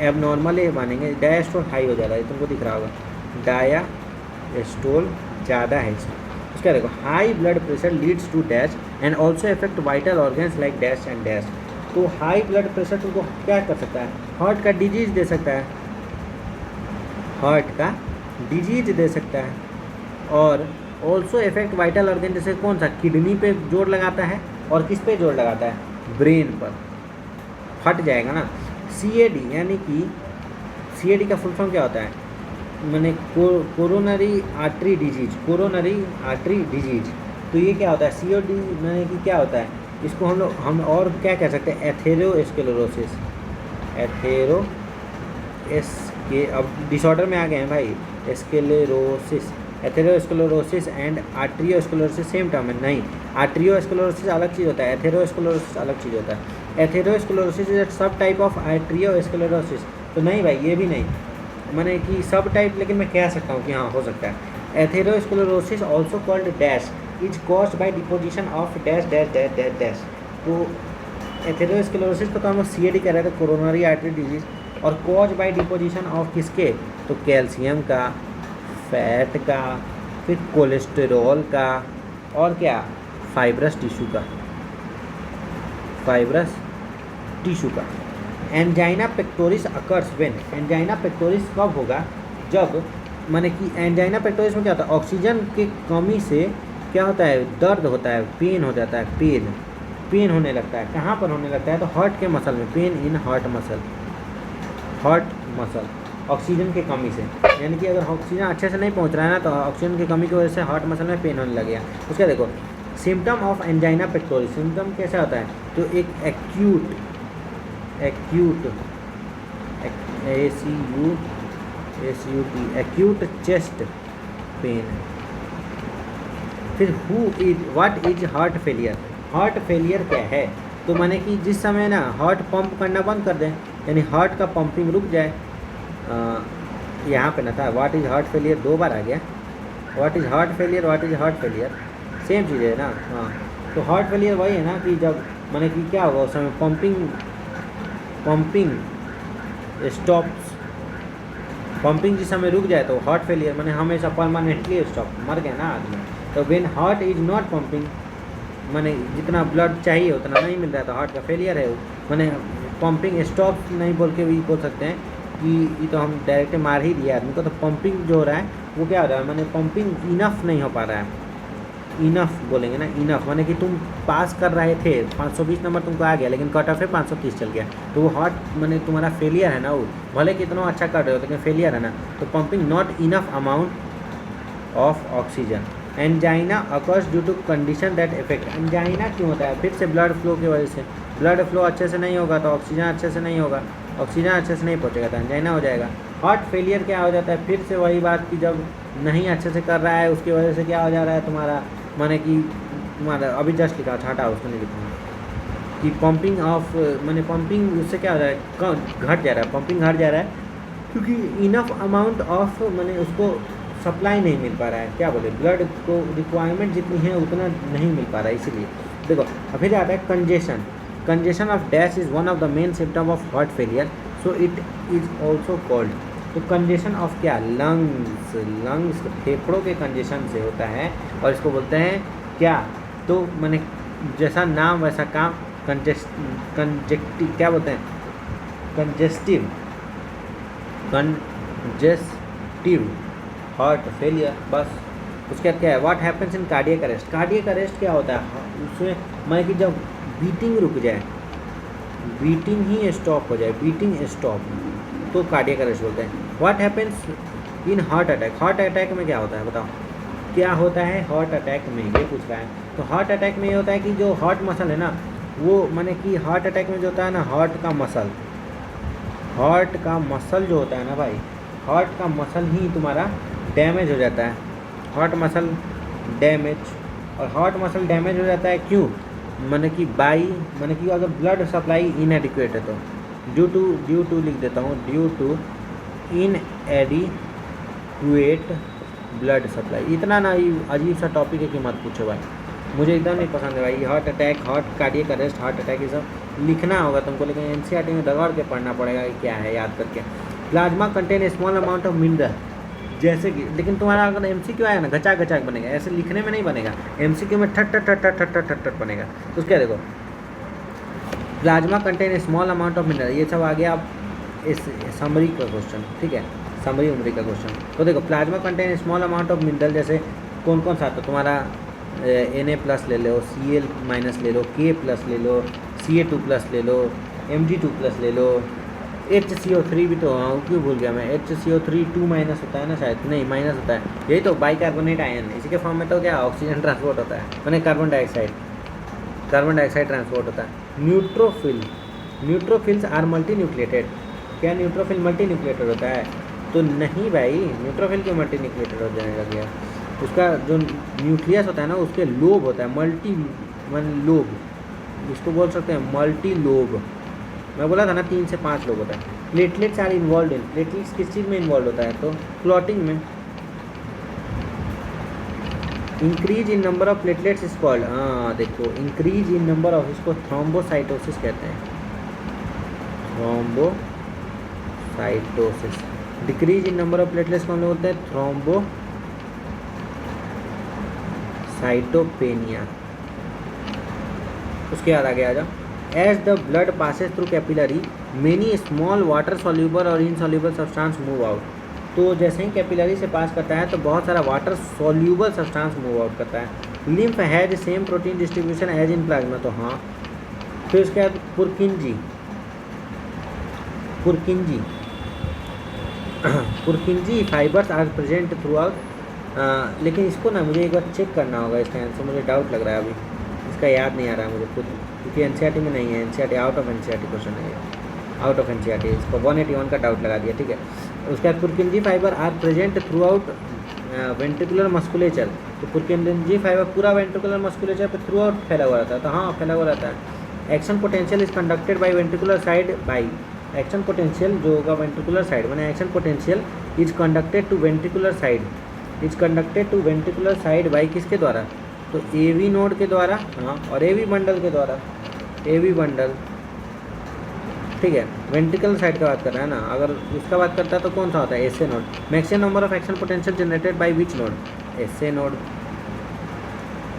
अब नॉर्मल ही मानेंगे, डायास्टोल हाई हो जा रहा है, तुमको दिख रहा होगा डायास्टोल ज़्यादा है इसमें। उसका देखो high blood pressure leads to dash and also effect vital organs like dash and dash. तो हाई ब्लड प्रेशर तुमको क्या कर सकता है? हार्ट का डिजीज दे सकता है, हार्ट का डिजीज दे सकता है। और ऑल्सो इफेक्ट वाइटल ऑर्गन, जैसे कौन सा? किडनी पे जोर लगाता है और किस पे जोर लगाता है? ब्रेन पर, फट जाएगा ना। CAD यानी कि CAD का फुल फॉर्म क्या होता है? मैंने coronary artery disease, coronary artery disease. तो ये क्या होता है? COD मैंने कि क्या होता है? इसको हम और क्या कह सकते हैं? एथेरोस्क्लेरोसिस, एथेरो के अब डिसऑर्डर में आ गए हैं भाई। Sclerosis, atherosclerosis and arteriosclerosis same term है? नहीं, आर्ट्रियोस्क्लेरोसिस अलग चीज़ होता है, एथेरोस्क्लेरोसिस अलग चीज़ होता है। एथेरोस्क्लेरोसिस इज सब टाइप ऑफ आर्ट्रियोस्क्लेरोसिस, तो नहीं भाई ये भी नहीं, मैंने कि सब टाइप, लेकिन मैं कह सकता हूँ कि हाँ हो सकता है। Atherosclerosis also called dash is caused by deposition of dash dash dash dash dash. तो एथेरोस्क्लेरोसिस को तो हम लोग CAD कह रहे थे, कोरोनरी आर्टरी डिजीज, और कॉज बाय डिपोजिशन ऑफ किसके? तो कैल्शियम का, फैट का, फिर कोलेस्टेरॉल का, और क्या? फाइब्रस टिश्यू का, फाइब्रस टिश्यू का। Angina pectoris occurs when, angina pectoris कब होगा? जब माने कि एंजाइना पेक्टोरिस में क्या होता है? ऑक्सीजन की कमी से क्या होता है? दर्द होता है, पेन हो जाता है, पेन होने लगता है। कहाँ पर होने लगता है? तो हार्ट के मसल में, pain in heart muscle, heart muscle, oxygen की कमी से। यानी कि अगर ऑक्सीजन अच्छे से नहीं पहुंच रहा है ना, तो ऑक्सीजन की कमी की वजह से हार्ट मसल में पेन होने लग गया। उसका देखो symptom of angina pectoris, symptom कैसा होता है? तो एक acute ACUT acute chest pain. फिर what is heart failure. Heart failure क्या है? तो माने कि जिस समय ना हार्ट पंप करना बंद कर दें, यानी हार्ट का पंपिंग रुक जाए। यहाँ पे ना था व्हाट इज हार्ट फेलियर, 2 बार आ गया। What is heart failure, what is heart failure, same चीज़ है ना। हाँ, तो हार्ट फेलियर वही है ना कि जब माने कि क्या होगा उस समय पंपिंग स्टॉप्स, पंपिंग जिस समय रुक जाए तो हार्ट फेलियर माने हमेशा परमानेंटली स्टॉप, मर गए ना आदमी। तो when heart is not pumping, माने जितना ब्लड चाहिए उतना नहीं मिल रहा तो हार्ट का फेलियर है वो। माने पंपिंग स्टॉप नहीं बोल के भी बोल सकते हैं कि ये तो हम डायरेक्ट मार ही दिया आदमी को। तो पंपिंग जो हो रहा है वो क्या हो रहा है, माने पंपिंग इनफ नहीं हो पा रहा है। इनफ बोलेंगे ना, इनफ माने कि तुम पास कर रहे थे, 520 नंबर तुमको आ गया लेकिन कट ऑफ है 530 चल गया, तो वो हार्ट माने तुम्हारा फेलियर है ना। वो भले कितना अच्छा कर रहे हो लेकिन फेलियर है ना। तो pumping not enough amount of oxygen. Angina occurs due to condition that effect. Angina क्यों होता है? फिर से ब्लड फ्लो की वजह से। ब्लड फ्लो अच्छे से नहीं होगा तो ऑक्सीजन अच्छे से नहीं होगा, ऑक्सीजन अच्छे से नहीं पहुँचेगा तो एंजाइना हो जाएगा। हार्ट फेलियर क्या हो जाता है? फिर से वही बात कि जब नहीं अच्छे से कर रहा है उसकी वजह से क्या हो जा रहा है तुम्हारा, माने कि तुम्हारा अभी जस्ट लिखा छाटा उसमें नहीं लिखूँगा कि पंपिंग ऑफ, माने पंपिंग उससे क्या हो रहा है, घट जा रहा है, पंपिंग घट जा रहा है क्योंकि इनफ अमाउंट ऑफ माने उसको सप्लाई नहीं मिल पा रहा है। क्या बोले, ब्लड को रिक्वायरमेंट जितनी है उतना नहीं मिल पा रहा है। इसीलिए देखो फिर आता है congestion. Congestion of dash is one of the main symptom of heart failure, so it is also called. तो कंजेशन ऑफ क्या? लंग्स फेफड़ों के कंजेशन से होता है और इसको बोलते हैं क्या? तो मैंने जैसा नाम वैसा काम। कंजेक्टिव क्या बोलते हैं? Congestive heart failure. बस उसके बाद क्या है? What happens in cardiac arrest. Cardiac arrest क्या होता है? उसमें मैं कि जब बीटिंग रुक जाए, बीटिंग ही स्टॉप हो जाए, बीटिंग स्टॉप, तो कार्डियक अरेस्ट बोलते हैं। What happens in heart attack. Heart attack में क्या होता है बताओ, क्या होता है हार्ट अटैक में, ये पूछ रहा है। तो हार्ट अटैक में ये होता है कि जो हार्ट मसल है ना वो, माने कि हार्ट अटैक में जो होता है ना, हार्ट का मसल जो होता है ना भाई, हार्ट का मसल ही तुम्हारा डैमेज हो जाता है। हार्ट मसल डैमेज, और हार्ट मसल डैमेज हो जाता है क्यों? माने कि माने कि अगर ब्लड सप्लाई इनएडिक्वेट है तो ड्यू टू लिख देता हूँ, due to inadequate blood supply. इतना ना ये अजीब सा टॉपिक है कि मत पूछो भाई, मुझे एकदम नहीं पसंद है भाई। Heart attack, heart cardiac arrest, heart attack, ये सब लिखना होगा तुमको, लेकिन एनसीईआरटी में दगाड़ के पढ़ना पड़ेगा कि क्या है याद करके। Plasma contain small amount of mineral, जैसे कि, लेकिन तुम्हारा अगर एमसीक्यू आएगा ना घचाक बनेगा, ऐसे लिखने में नहीं बनेगा, एमसीक्यू में ठट बनेगा। तो उसका देखो plasma contain small amount of mineral, ये सब आ गया अब इस समरी का क्वेश्चन, ठीक है, समरी उमरी का क्वेश्चन। तो देखो plasma contain small amount of mineral, जैसे कौन कौन सा, तो तुम्हारा Na+ ले लो, Cl- ले लो, K+ ले लो, Ca2+ ले लो, Mg2+ ले लो, HCO3 भी तो, हाँ क्यों भूल गया मैं, HCO3 2- होता है ना शायद, नहीं माइनस होता है, यही तो बाइकार्बोनेट आयन, इसी के फॉर्म में तो क्या ऑक्सीजन ट्रांसपोर्ट होता है, मैंने कार्बन डाइऑक्साइड ट्रांसपोर्ट होता है। Neutrophils are multi nucleated. क्या न्यूट्रोफिल मल्टी न्यूक्लिएटेड होता है? तो नहीं भाई, न्यूट्रोफिल क्यों मल्टी न्यूक्लिएटेड हो जाने लग गया? उसका जो न्यूक्लियस होता है ना उसके लोब होता है, लोब, इसको बोल सकते हैं मल्टी लोब। मैं बोला था ना 3 से 5 लोग होता है। Platelets are involve in, platelets किस चीज़ में इन्वॉल्व होता है? तो क्लॉटिंग में। Increase in number of platelets is called, हाँ देखो इंक्रीज इन नंबर ऑफ, इसको थ्रोम्बोसाइटोसिस कहते हैं, thrombocytosis. Decrease in number of platelets कौन बोलते हैं? थ्रोम्बोसाइटोपेनिया। उसके बाद आगे आ जाओ। As the blood passes through capillary many small water soluble और इनसॉल्यूबल सब्सटेंस मूव आउट। तो जैसे ही कैपिलरी से पास करता है तो बहुत सारा water soluble substance move out करता है। Lymph has same protein distribution as in plasma, तो हाँ। फिर उसके बाद Purkinje fibres are present throughout. लेकिन इसको ना मुझे एक बार चेक करना होगा, इसका आंसर मुझे डाउट लग रहा है अभी, इसका याद नहीं आ रहा है मुझे खुद, क्योंकि एनसीईआरटी में नहीं है, NCERT out of NCERT question है, आउट ऑफ एनसीईआरटी। इसको 181 का डाउट लगा दिया, ठीक है। उसके बाद Purkinje fibre are present throughout ventricular musculature, तो पुरकिंजी फाइबर पूरा वेंट्रिकुलर मस्कुलेचर पे थ्रू आउट फैला हुआ रहता है, तो हाँ फैला हुआ रहता है। Action potential is conducted by ventricular side by, action potential जो होगा वेंट्रिकुलर साइड मैंने action potential is conducted to ventricular side, is conducted to ventricular side by किसके द्वारा, तो ए वी नोड के द्वारा, हाँ, और ए वी बंडल के द्वारा, ए वी बंडल, ठीक है। वेंट्रिकल साइड का बात कर रहा है ना, अगर इसका बात करता है तो कौन सा होता है, S A node. Maximum number of action potential generated by which node, S A node,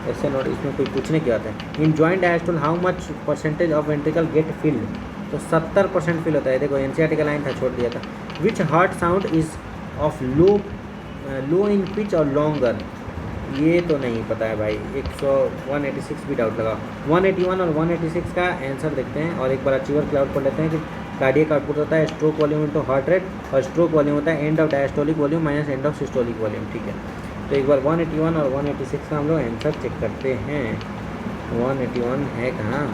S A node. इसमें कोई पूछने की बात है। In joint diastole how much percentage of ventricle get filled, तो 70% फिल होता है। देखो एनसीईआरटी का लाइन था, छोड़ दिया था। Which heart sound is of low low in pitch और लॉन्गर, ये तो नहीं पता है भाई। 186 भी डाउट लगा। 181 और 186 का आंसर देखते हैं और एक बार अचीवर क्लाउड पढ़ लेते हैं कि कार्डियक आउटपुट होता है stroke volume into heart rate, और स्ट्रोक वॉल्यूम होता है end of diastolic volume minus end of systolic volume, ठीक है। तो एक बार 181 और 186 का हम लोग आंसर चेक करते हैं। 181 है कहाँ,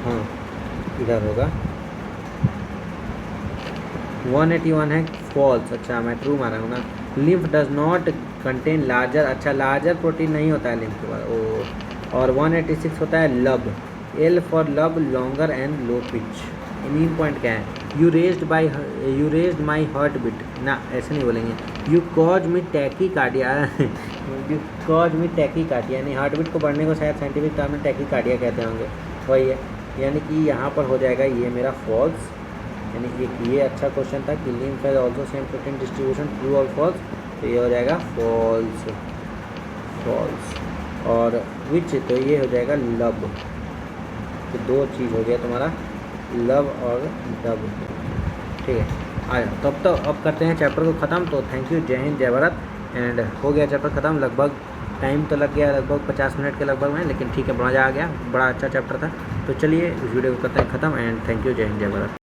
हाँ इधर होगा। 181 है फॉल्स, अच्छा मैं ट्रू मारा हूँ ना। Lymph does not contain larger, अच्छा लार्जर प्रोटीन नहीं होता है लिम्फ के बाद, ओ। और 186 होता है lub, L for lub, longer and low pitch. Mean point क्या है, you raised my heart beat, ना ऐसे नहीं बोलेंगे। You cause me tachycardia, you cause me tachycardia, यानी हार्ट बीट को बढ़ने को शायद साइंटिफिक टर्म में टैकी कार्डिया कहते होंगे, वही है। यानी कि यहाँ पर हो जाएगा ये मेरा फॉल्स, यानी एक ये अच्छा क्वेश्चन था कि lymph has also same protein distribution, true और फॉल्स, तो ये हो जाएगा फॉल्स, फॉल्स। और विच, तो ये हो जाएगा लब, तो दो चीज़ हो गया तुम्हारा, लब और डब, ठीक है। आ जाओ तब तो अब करते हैं चैप्टर को ख़त्म। तो थैंक यू, जय हिंद जय भारत। एंड हो गया चैप्टर ख़त्म, लगभग टाइम तो लग गया लगभग 50 मिनट के लगभग में, लेकिन ठीक है मज़ा आ गया, बड़ा अच्छा चैप्टर था। तो चलिए इस वीडियो को करते हैं ख़त्म एंड थैंक यू, जय हिंद जय भारत।